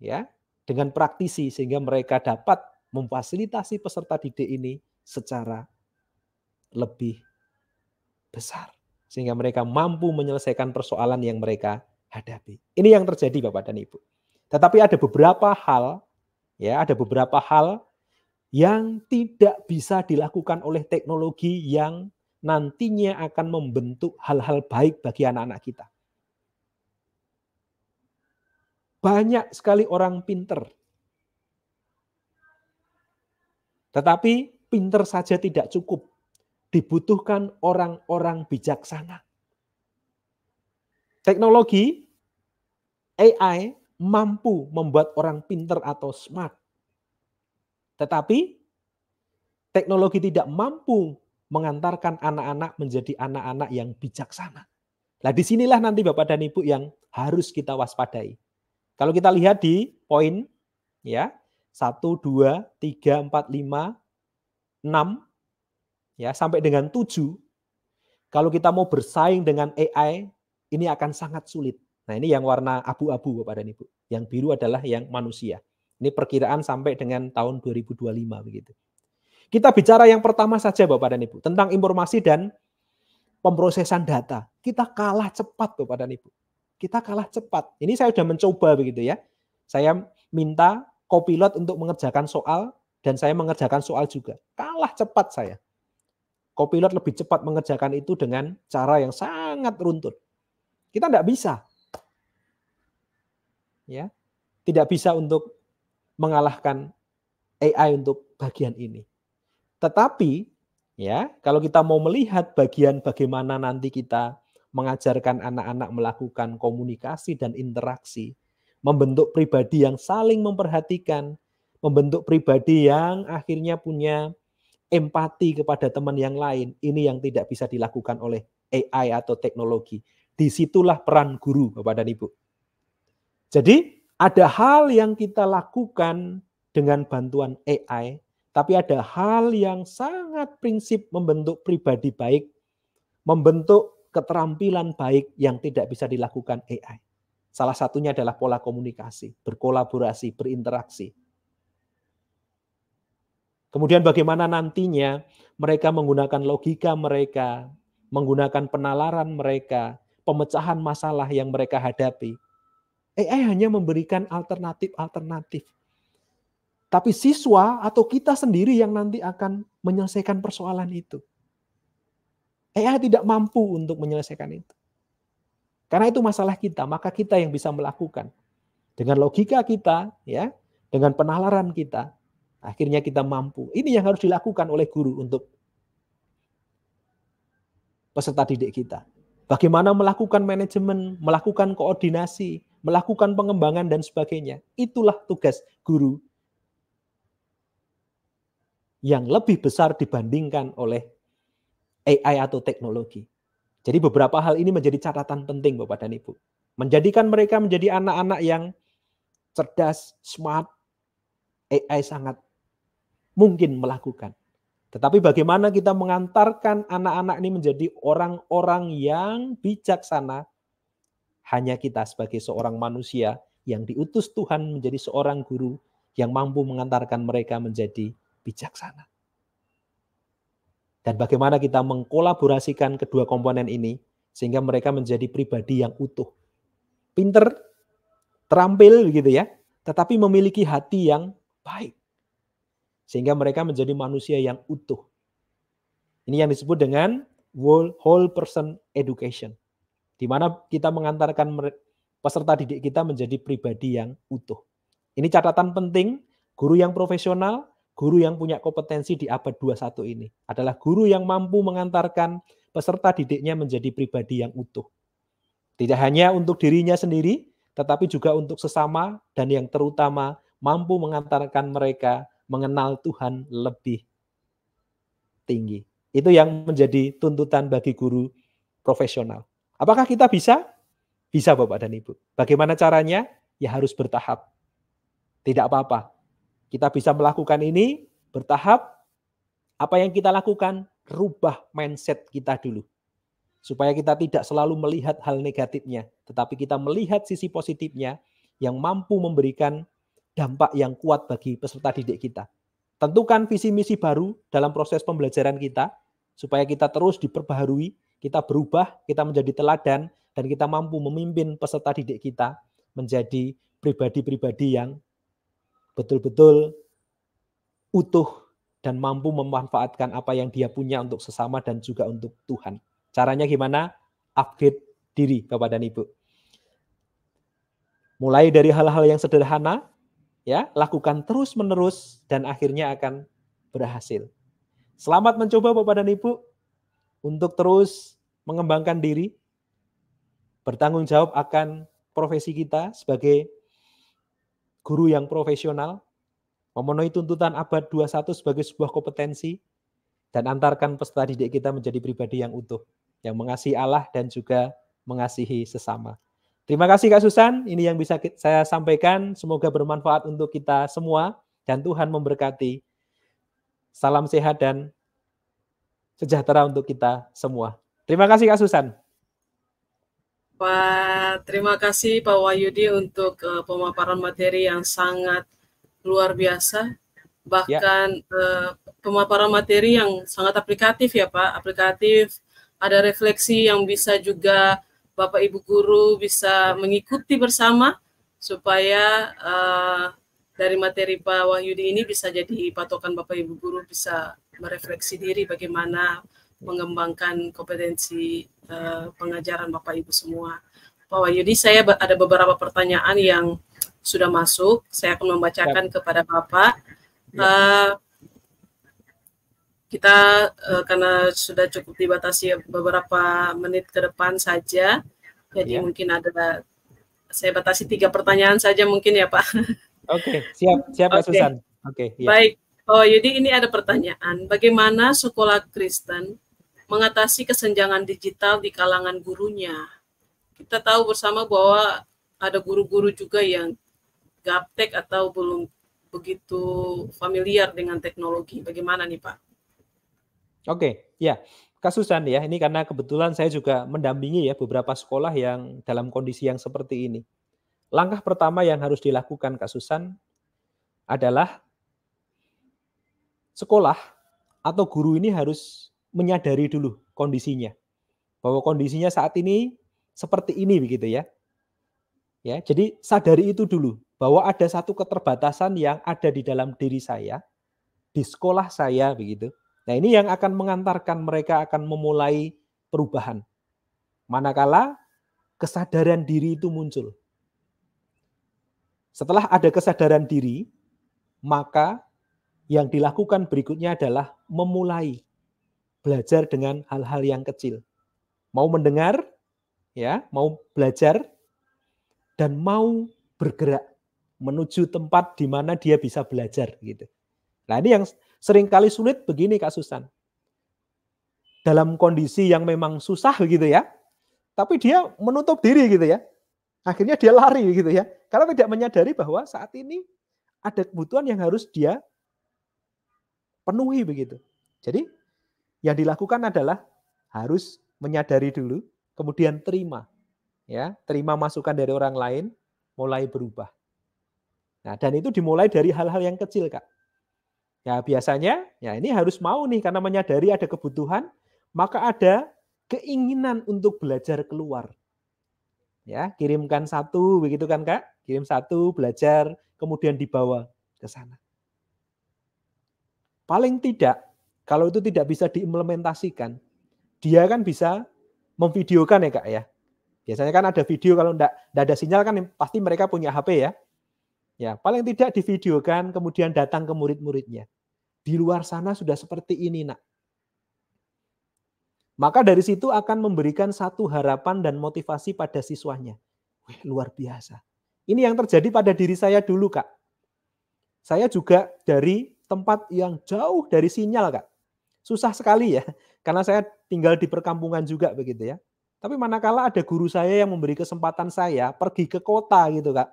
ya dengan praktisi sehingga mereka dapat memfasilitasi peserta didik ini secara lebih besar sehingga mereka mampu menyelesaikan persoalan yang mereka hadapi. Ini yang terjadi Bapak dan Ibu. Tetapi ada beberapa hal yang tidak bisa dilakukan oleh teknologi yang nantinya akan membentuk hal-hal baik bagi anak-anak kita. Banyak sekali orang pinter. Tetapi pinter saja tidak cukup. Dibutuhkan orang-orang bijaksana. Teknologi, AI, mampu membuat orang pinter atau smart. Tetapi teknologi tidak mampu mengantarkan anak-anak menjadi anak-anak yang bijaksana. Nah, disinilah nanti Bapak dan Ibu yang harus kita waspadai. Kalau kita lihat di poin ya 1, 2, 3, 4, 5, 6 ya sampai dengan 7. Kalau kita mau bersaing dengan AI, ini akan sangat sulit. Nah, ini yang warna abu-abu Bapak dan Ibu. Yang biru adalah yang manusia. Ini perkiraan sampai dengan tahun 2025 begitu. Kita bicara yang pertama saja Bapak dan Ibu, tentang informasi dan pemrosesan data. Kita kalah cepat Bapak dan Ibu. Kita kalah cepat. Ini saya sudah mencoba begitu ya. Saya minta Copilot untuk mengerjakan soal dan saya mengerjakan soal juga. Kalah cepat saya. Copilot lebih cepat mengerjakan itu dengan cara yang sangat runtut. Kita tidak bisa. Ya. Tidak bisa untuk mengalahkan AI untuk bagian ini. Tetapi ya, kalau kita mau melihat bagian bagaimana nanti kita mengajarkan anak-anak melakukan komunikasi dan interaksi, membentuk pribadi yang saling memperhatikan, membentuk pribadi yang akhirnya punya empati kepada teman yang lain, ini yang tidak bisa dilakukan oleh AI atau teknologi. Disitulah peran guru, Bapak dan Ibu. Jadi ada hal yang kita lakukan dengan bantuan AI, tapi ada hal yang sangat prinsip membentuk pribadi baik, membentuk keterampilan baik yang tidak bisa dilakukan AI. Salah satunya adalah pola komunikasi, berkolaborasi, berinteraksi. Kemudian bagaimana nantinya mereka menggunakan logika mereka, menggunakan penalaran mereka, pemecahan masalah yang mereka hadapi. AI hanya memberikan alternatif-alternatif. Tapi siswa atau kita sendiri yang nanti akan menyelesaikan persoalan itu. AI tidak mampu untuk menyelesaikan itu. Karena itu masalah kita, maka kita yang bisa melakukan. Dengan logika kita, ya, dengan penalaran kita, akhirnya kita mampu. Ini yang harus dilakukan oleh guru untuk peserta didik kita. Bagaimana melakukan manajemen, melakukan koordinasi, melakukan pengembangan dan sebagainya. Itulah tugas guru yang lebih besar dibandingkan oleh AI atau teknologi. Jadi beberapa hal ini menjadi catatan penting Bapak dan Ibu. Menjadikan mereka menjadi anak-anak yang cerdas, smart, AI sangat mungkin melakukan. Tetapi bagaimana kita mengantarkan anak-anak ini menjadi orang-orang yang bijaksana, hanya kita sebagai seorang manusia yang diutus Tuhan menjadi seorang guru yang mampu mengantarkan mereka menjadi bijaksana. Dan bagaimana kita mengkolaborasikan kedua komponen ini sehingga mereka menjadi pribadi yang utuh. Pinter, terampil gitu ya, tetapi memiliki hati yang baik. Sehingga mereka menjadi manusia yang utuh. Ini yang disebut dengan whole person education. Di mana kita mengantarkan peserta didik kita menjadi pribadi yang utuh. Ini catatan penting, guru yang profesional, guru yang punya kompetensi di abad 21 ini adalah guru yang mampu mengantarkan peserta didiknya menjadi pribadi yang utuh. Tidak hanya untuk dirinya sendiri, tetapi juga untuk sesama dan yang terutama mampu mengantarkan mereka mengenal Tuhan lebih tinggi. Itu yang menjadi tuntutan bagi guru profesional. Apakah kita bisa? Bisa Bapak dan Ibu. Bagaimana caranya? Ya harus bertahap. Tidak apa-apa. Kita bisa melakukan ini bertahap. Apa yang kita lakukan? Rubah mindset kita dulu. Supaya kita tidak selalu melihat hal negatifnya, tetapi kita melihat sisi positifnya yang mampu memberikan dampak yang kuat bagi peserta didik kita. Tentukan visi misi baru dalam proses pembelajaran kita, supaya kita terus diperbaharui, kita berubah, kita menjadi teladan, dan kita mampu memimpin peserta didik kita menjadi pribadi-pribadi yang betul-betul utuh dan mampu memanfaatkan apa yang dia punya untuk sesama dan juga untuk Tuhan. Caranya gimana? Upgrade diri, Bapak dan Ibu. Mulai dari hal-hal yang sederhana, ya, lakukan terus-menerus dan akhirnya akan berhasil. Selamat mencoba Bapak dan Ibu untuk terus mengembangkan diri, bertanggung jawab akan profesi kita sebagai guru yang profesional, memenuhi tuntutan abad 21 sebagai sebuah kompetensi, dan antarkan peserta didik kita menjadi pribadi yang utuh, yang mengasihi Allah dan juga mengasihi sesama. Terima kasih Kak Susan, ini yang bisa saya sampaikan. Semoga bermanfaat untuk kita semua dan Tuhan memberkati. Salam sehat dan sejahtera untuk kita semua. Terima kasih Kak Susan. Pak, terima kasih Pak Wahyudi untuk pemaparan materi yang sangat luar biasa. Bahkan pemaparan materi yang sangat aplikatif ya Pak, aplikatif, ada refleksi yang bisa juga Bapak Ibu guru bisa mengikuti bersama supaya dari materi Pak Wahyudi ini bisa jadi patokan Bapak Ibu guru bisa merefleksi diri bagaimana mengembangkan kompetensi pengajaran Bapak Ibu semua. Pak Wahyudi, saya ada beberapa pertanyaan yang sudah masuk, saya akan membacakan kepada Bapak. Kita karena sudah cukup dibatasi beberapa menit ke depan saja, jadi mungkin ada, saya batasi 3 pertanyaan saja mungkin ya Pak. Oke, siap Pak Susan. Oke, ya. Baik, oh jadi ini ada pertanyaan, bagaimana sekolah Kristen mengatasi kesenjangan digital di kalangan gurunya? Kita tahu bersama bahwa ada guru-guru juga yang gaptek atau belum begitu familiar dengan teknologi. Bagaimana nih Pak? Oke, ya. Kak Susan ya, ini karena kebetulan saya juga mendampingi ya beberapa sekolah yang dalam kondisi yang seperti ini. Langkah pertama yang harus dilakukan Kak Susan adalah sekolah atau guru ini harus menyadari dulu kondisinya. Bahwa kondisinya saat ini seperti ini begitu ya. Ya, jadi sadari itu dulu bahwa ada satu keterbatasan yang ada di dalam diri saya, di sekolah saya begitu. Nah, ini yang akan mengantarkan mereka akan memulai perubahan. Manakala kesadaran diri itu muncul. Setelah ada kesadaran diri, maka yang dilakukan berikutnya adalah memulai belajar dengan hal-hal yang kecil. Mau mendengar, ya, mau belajar, dan mau bergerak menuju tempat di mana dia bisa belajar gitu. Nah, ini yang seringkali sulit begini Kak Susan. Dalam kondisi yang memang susah gitu ya, tapi dia menutup diri gitu ya. Akhirnya dia lari gitu ya. Karena tidak menyadari bahwa saat ini ada kebutuhan yang harus dia penuhi begitu. Jadi yang dilakukan adalah harus menyadari dulu, kemudian terima. Ya, terima masukan dari orang lain, mulai berubah. Nah, dan itu dimulai dari hal-hal yang kecil, Kak. Ya, biasanya ya ini harus mau nih karena menyadari ada kebutuhan, maka ada keinginan untuk belajar keluar. Ya, kirimkan satu begitu kan, Kak? Kirim satu, belajar, kemudian dibawa ke sana. Paling tidak kalau itu tidak bisa diimplementasikan, dia kan bisa memvideokan ya, Kak ya. Biasanya kan ada video kalau enggak ada sinyal kan pasti mereka punya HP ya. Ya, paling tidak divideokan kemudian datang ke murid-muridnya. Di luar sana sudah seperti ini, Nak. Maka dari situ akan memberikan satu harapan dan motivasi pada siswanya. Wih, luar biasa. Ini yang terjadi pada diri saya dulu, Kak. Saya juga dari tempat yang jauh dari sinyal, Kak. Susah sekali ya, karena saya tinggal di perkampungan juga begitu ya. Tapi manakala ada guru saya yang memberi kesempatan saya pergi ke kota gitu, Kak.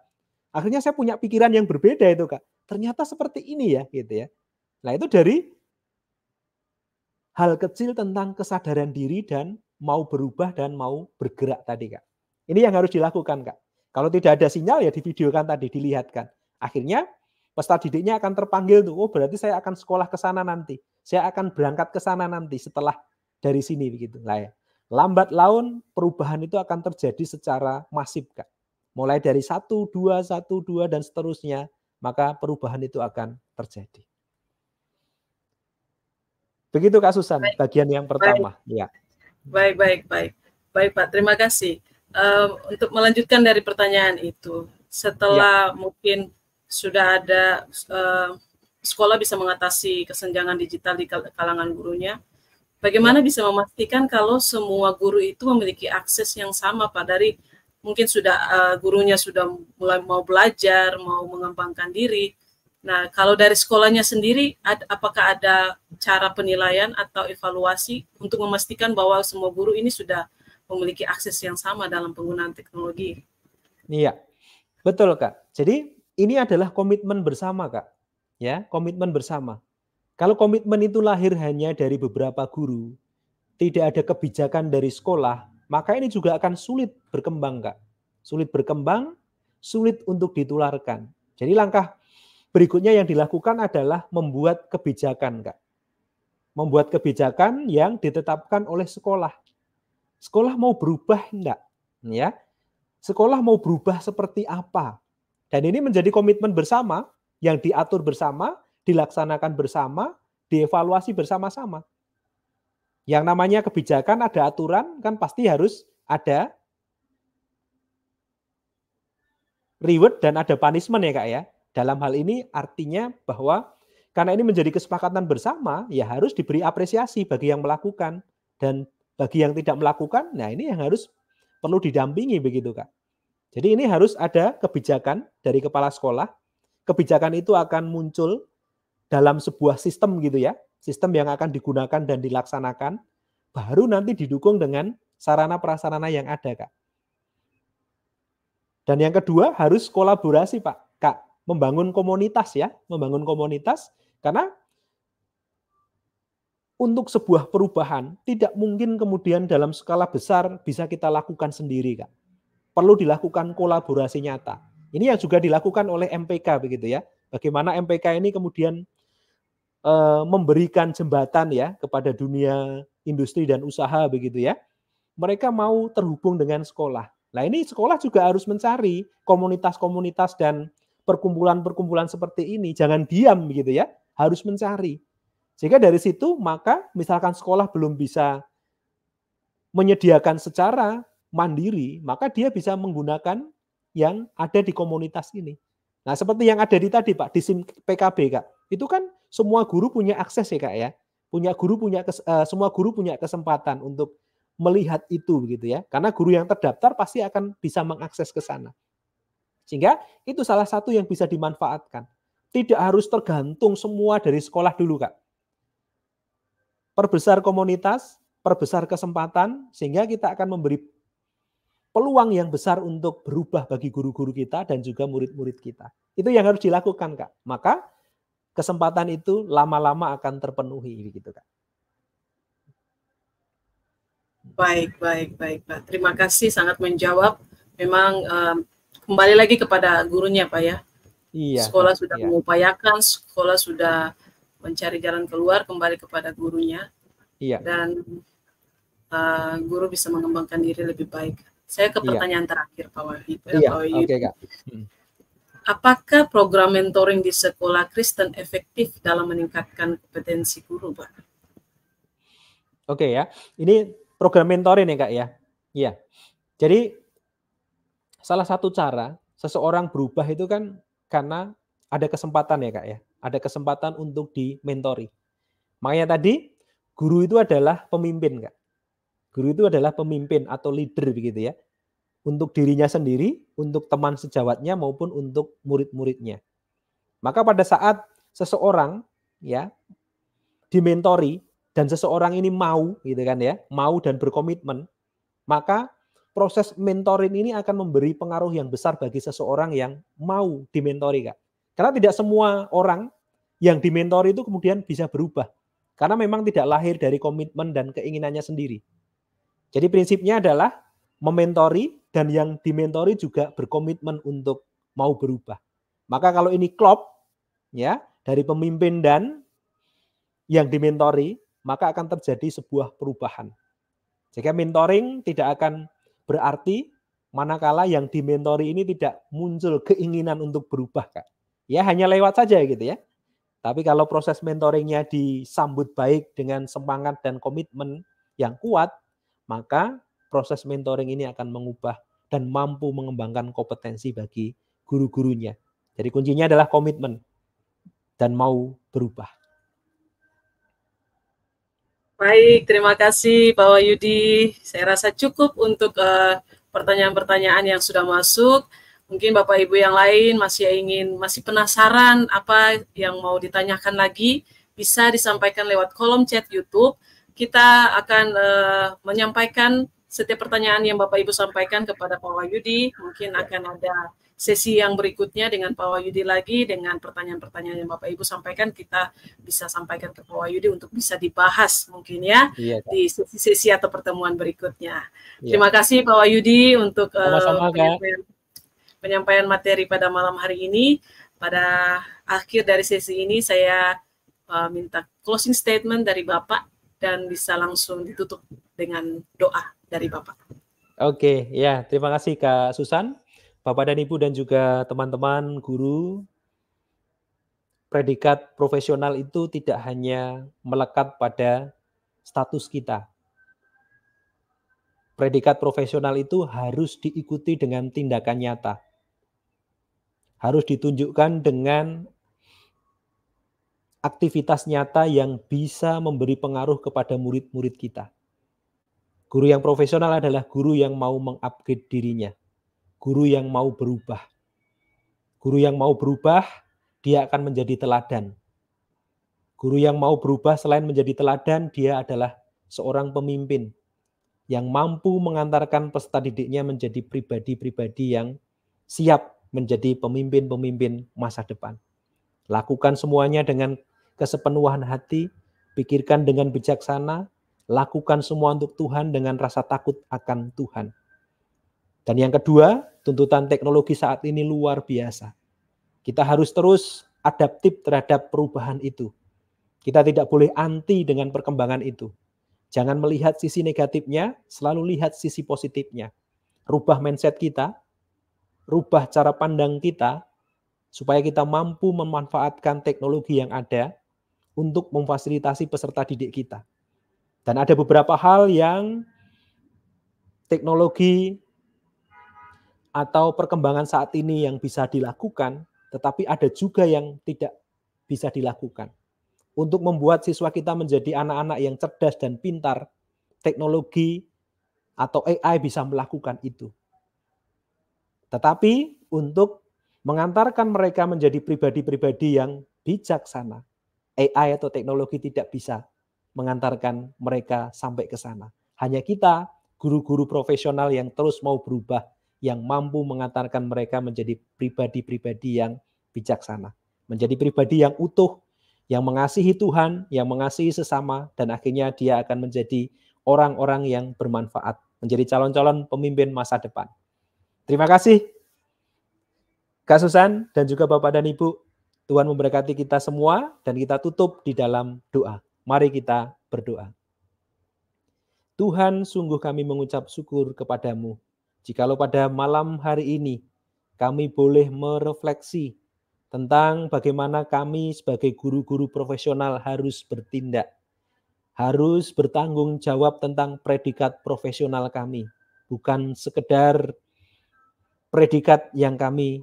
Akhirnya saya punya pikiran yang berbeda itu, Kak. Ternyata seperti ini ya, gitu ya. Nah, itu dari hal kecil tentang kesadaran diri dan mau berubah dan mau bergerak tadi, Kak. Ini yang harus dilakukan, Kak. Kalau tidak ada sinyal ya divideokan tadi, dilihatkan. Akhirnya peserta didiknya akan terpanggil tuh, oh berarti saya akan sekolah ke sana nanti. Saya akan berangkat ke sana nanti setelah dari sini begitu. Lah ya. Lambat laun perubahan itu akan terjadi secara masif, Kak. Mulai dari 1, 2, 1, 2 dan seterusnya, maka perubahan itu akan terjadi. Begitu Kak Susan, Baik, bagian yang pertama. Ya. baik, Pak. Terima kasih. Untuk melanjutkan dari pertanyaan itu, setelah mungkin sudah ada sekolah bisa mengatasi kesenjangan digital di kalangan gurunya, bagaimana bisa memastikan kalau semua guru itu memiliki akses yang sama, Pak? Dari mungkin sudah gurunya sudah mulai mau belajar, mau mengembangkan diri. Nah, kalau dari sekolahnya sendiri, apakah ada cara penilaian atau evaluasi untuk memastikan bahwa semua guru ini sudah memiliki akses yang sama dalam penggunaan teknologi? Iya, betul Kak. Jadi ini adalah komitmen bersama Kak. Ya, komitmen bersama. Kalau komitmen itu lahir hanya dari beberapa guru, tidak ada kebijakan dari sekolah, maka ini juga akan sulit berkembang Kak. Sulit berkembang, sulit untuk ditularkan. Jadi langkah berikutnya yang dilakukan adalah membuat kebijakan, Kak. Membuat kebijakan yang ditetapkan oleh sekolah. Sekolah mau berubah enggak? Ya. Sekolah mau berubah seperti apa? Dan ini menjadi komitmen bersama yang diatur bersama, dilaksanakan bersama, dievaluasi bersama-sama. Yang namanya kebijakan ada aturan kan pasti harus ada reward dan ada punishment ya Kak ya. Dalam hal ini artinya bahwa karena ini menjadi kesepakatan bersama, ya harus diberi apresiasi bagi yang melakukan. Dan bagi yang tidak melakukan, nah ini yang harus perlu didampingi begitu Kak. Jadi ini harus ada kebijakan dari kepala sekolah. Kebijakan itu akan muncul dalam sebuah sistem gitu ya. Sistem yang akan digunakan dan dilaksanakan. Baru nanti didukung dengan sarana prasarana yang ada Kak. Dan yang kedua harus kolaborasi Pak, Kak, membangun komunitas ya, membangun komunitas karena untuk sebuah perubahan tidak mungkin kemudian dalam skala besar bisa kita lakukan sendiri Kak. Perlu dilakukan kolaborasi nyata. Ini yang juga dilakukan oleh MPK begitu ya. Bagaimana MPK ini kemudian memberikan jembatan ya kepada dunia industri dan usaha begitu ya. Mereka mau terhubung dengan sekolah. Nah ini sekolah juga harus mencari komunitas-komunitas dan perkumpulan-perkumpulan seperti ini. Jangan diam begitu ya, harus mencari. Sehingga dari situ maka misalkan sekolah belum bisa menyediakan secara mandiri, maka dia bisa menggunakan yang ada di komunitas ini. Nah seperti yang ada di tadi Pak, di SIM PKB Kak, itu kan semua guru punya akses ya Kak ya. Semua guru punya kesempatan untuk melihat itu begitu ya. Karena guru yang terdaftar pasti akan bisa mengakses ke sana. Sehingga itu salah satu yang bisa dimanfaatkan. Tidak harus tergantung semua dari sekolah dulu, Kak. Perbesar komunitas, perbesar kesempatan, sehingga kita akan memberi peluang yang besar untuk berubah bagi guru-guru kita dan juga murid-murid kita. Itu yang harus dilakukan, Kak. Maka kesempatan itu lama-lama akan terpenuhi begitu, Kak. Baik, Pak. Terima kasih sangat menjawab. Memang kembali lagi kepada gurunya, Pak ya. Iya, sekolah Kak. Sudah mengupayakan, sekolah sudah mencari jalan keluar, kembali kepada gurunya. Iya. Dan guru bisa mengembangkan diri lebih baik. Saya ke pertanyaan terakhir, Pak Wahid. Iya, oke Kak. Apakah program mentoring di sekolah Kristen efektif dalam meningkatkan kompetensi guru, Pak? Oke ya, ini program mentoring ya Kak ya. Iya. Jadi salah satu cara seseorang berubah itu kan karena ada kesempatan ya Kak ya. Ada kesempatan untuk dimentori. Makanya tadi guru itu adalah pemimpin Kak. Guru itu adalah pemimpin atau leader begitu ya. Untuk dirinya sendiri, untuk teman sejawatnya maupun untuk murid-muridnya. Maka pada saat seseorang ya dimentori dan seseorang ini mau gitu kan ya, mau dan berkomitmen, maka proses mentoring ini akan memberi pengaruh yang besar bagi seseorang yang mau dimentori, Kak. Karena tidak semua orang yang dimentori itu kemudian bisa berubah. Karena memang tidak lahir dari komitmen dan keinginannya sendiri. Jadi prinsipnya adalah mementori dan yang dimentori juga berkomitmen untuk mau berubah. Maka kalau ini klop ya dari pemimpin dan yang dimentori, maka akan terjadi sebuah perubahan. Jika mentoring tidak akan berarti manakala yang dimentori ini tidak muncul keinginan untuk berubah, Kak. Ya hanya lewat saja gitu ya. Tapi kalau proses mentoringnya disambut baik dengan semangat dan komitmen yang kuat, maka proses mentoring ini akan mengubah dan mampu mengembangkan kompetensi bagi guru-gurunya. Jadi kuncinya adalah komitmen dan mau berubah. Baik, terima kasih Pak Wahyudi. Saya rasa cukup untuk pertanyaan-pertanyaan yang sudah masuk. Mungkin Bapak Ibu yang lain masih penasaran apa yang mau ditanyakan lagi, bisa disampaikan lewat kolom chat YouTube. Kita akan menyampaikan setiap pertanyaan yang Bapak Ibu sampaikan kepada Pak Wahyudi. Mungkin akan ada sesi yang berikutnya dengan Pak Wahyudi lagi, dengan pertanyaan-pertanyaan yang Bapak Ibu sampaikan, kita bisa sampaikan ke Pak Wahyudi untuk bisa dibahas mungkin ya di sesi-sesi atau pertemuan berikutnya. Terima kasih Pak Wahyudi untuk penyampaian materi pada malam hari ini. Pada akhir dari sesi ini saya minta closing statement dari Bapak dan bisa langsung ditutup dengan doa dari Bapak. Oke, ya terima kasih Kak Susan. Bapak dan Ibu dan juga teman-teman guru, predikat profesional itu tidak hanya melekat pada status kita. Predikat profesional itu harus diikuti dengan tindakan nyata. Harus ditunjukkan dengan aktivitas nyata yang bisa memberi pengaruh kepada murid-murid kita. Guru yang profesional adalah guru yang mau mengupgrade dirinya. Guru yang mau berubah. Guru yang mau berubah, dia akan menjadi teladan. Guru yang mau berubah selain menjadi teladan, dia adalah seorang pemimpin yang mampu mengantarkan peserta didiknya menjadi pribadi-pribadi yang siap menjadi pemimpin-pemimpin masa depan. Lakukan semuanya dengan kesepenuhan hati, pikirkan dengan bijaksana, lakukan semua untuk Tuhan dengan rasa takut akan Tuhan. Dan yang kedua, tuntutan teknologi saat ini luar biasa. Kita harus terus adaptif terhadap perubahan itu. Kita tidak boleh anti dengan perkembangan itu. Jangan melihat sisi negatifnya, selalu lihat sisi positifnya. Rubah mindset kita, rubah cara pandang kita, supaya kita mampu memanfaatkan teknologi yang ada untuk memfasilitasi peserta didik kita. Dan ada beberapa hal yang teknologi atau perkembangan saat ini yang bisa dilakukan, tetapi ada juga yang tidak bisa dilakukan. Untuk membuat siswa kita menjadi anak-anak yang cerdas dan pintar, teknologi atau AI bisa melakukan itu. Tetapi untuk mengantarkan mereka menjadi pribadi-pribadi yang bijaksana, AI atau teknologi tidak bisa mengantarkan mereka sampai ke sana. Hanya kita, guru-guru profesional yang terus mau berubah, yang mampu mengantarkan mereka menjadi pribadi-pribadi yang bijaksana. Menjadi pribadi yang utuh, yang mengasihi Tuhan, yang mengasihi sesama, dan akhirnya dia akan menjadi orang-orang yang bermanfaat, menjadi calon-calon pemimpin masa depan. Terima kasih, Kak Susan, dan juga Bapak dan Ibu. Tuhan memberkati kita semua, dan kita tutup di dalam doa. Mari kita berdoa. Tuhan, sungguh kami mengucap syukur kepadamu, jikalau pada malam hari ini kami boleh merefleksi tentang bagaimana kami sebagai guru-guru profesional harus bertindak, harus bertanggung jawab tentang predikat profesional kami, bukan sekedar predikat yang kami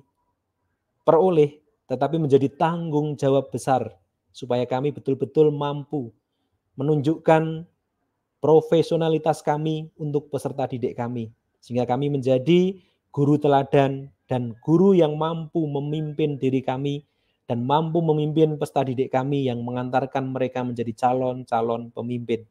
peroleh, tetapi menjadi tanggung jawab besar supaya kami betul-betul mampu menunjukkan profesionalitas kami untuk peserta didik kami, sehingga kami menjadi guru teladan dan guru yang mampu memimpin diri kami dan mampu memimpin peserta didik kami yang mengantarkan mereka menjadi calon-calon pemimpin.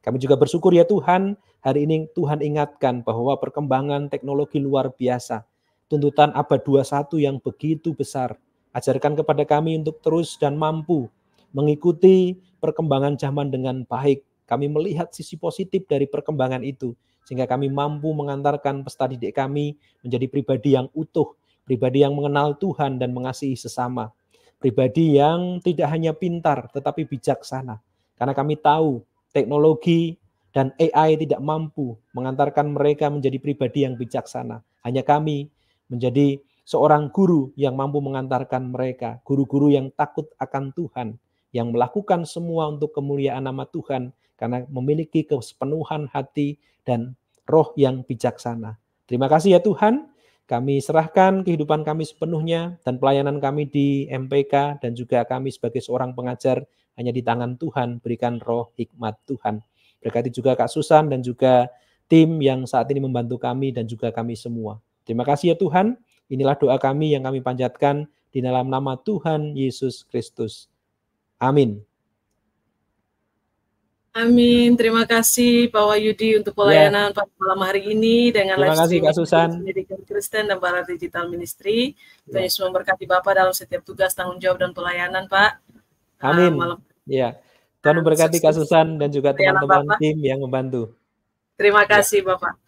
Kami juga bersyukur ya Tuhan, hari ini Tuhan ingatkan bahwa perkembangan teknologi luar biasa, tuntutan abad 21 yang begitu besar, ajarkan kepada kami untuk terus dan mampu mengikuti perkembangan zaman dengan baik. Kami melihat sisi positif dari perkembangan itu, sehingga kami mampu mengantarkan peserta didik kami menjadi pribadi yang utuh, pribadi yang mengenal Tuhan dan mengasihi sesama, pribadi yang tidak hanya pintar tetapi bijaksana. Karena kami tahu teknologi dan AI tidak mampu mengantarkan mereka menjadi pribadi yang bijaksana. Hanya kami menjadi seorang guru yang mampu mengantarkan mereka, guru-guru yang takut akan Tuhan, yang melakukan semua untuk kemuliaan nama Tuhan, karena memiliki kesepenuhan hati dan roh yang bijaksana. Terima kasih ya Tuhan, kami serahkan kehidupan kami sepenuhnya dan pelayanan kami di MPK dan juga kami sebagai seorang pengajar hanya di tangan Tuhan, berikan roh hikmat Tuhan. Berkati juga Kak Susan dan juga tim yang saat ini membantu kami dan juga kami semua. Terima kasih ya Tuhan, inilah doa kami yang kami panjatkan di dalam nama Tuhan Yesus Kristus. Amin. Amin. Terima kasih Pak Wahyudi untuk pelayanan pada malam hari ini dengan live streaming pendidikan Kristen dan Barat Digital Ministry. Tuhan Yesus memberkati Bapak dalam setiap tugas, tanggung jawab, dan pelayanan, Pak. Amin. Ya, Tuhan memberkati Kak Susan dan juga teman-teman tim yang membantu. Terima kasih Bapak.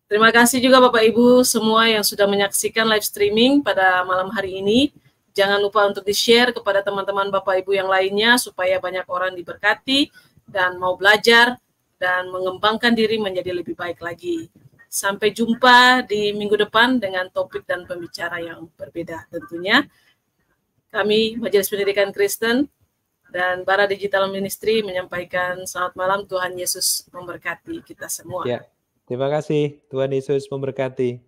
Terima kasih juga Bapak Ibu semua yang sudah menyaksikan live streaming pada malam hari ini. Jangan lupa untuk di-share kepada teman-teman Bapak Ibu yang lainnya supaya banyak orang diberkati dan mau belajar dan mengembangkan diri menjadi lebih baik lagi. Sampai jumpa di minggu depan dengan topik dan pembicara yang berbeda tentunya. Kami Majelis Pendidikan Kristen dan Barat Digital Ministry menyampaikan selamat malam, Tuhan Yesus memberkati kita semua. Ya, terima kasih, Tuhan Yesus memberkati.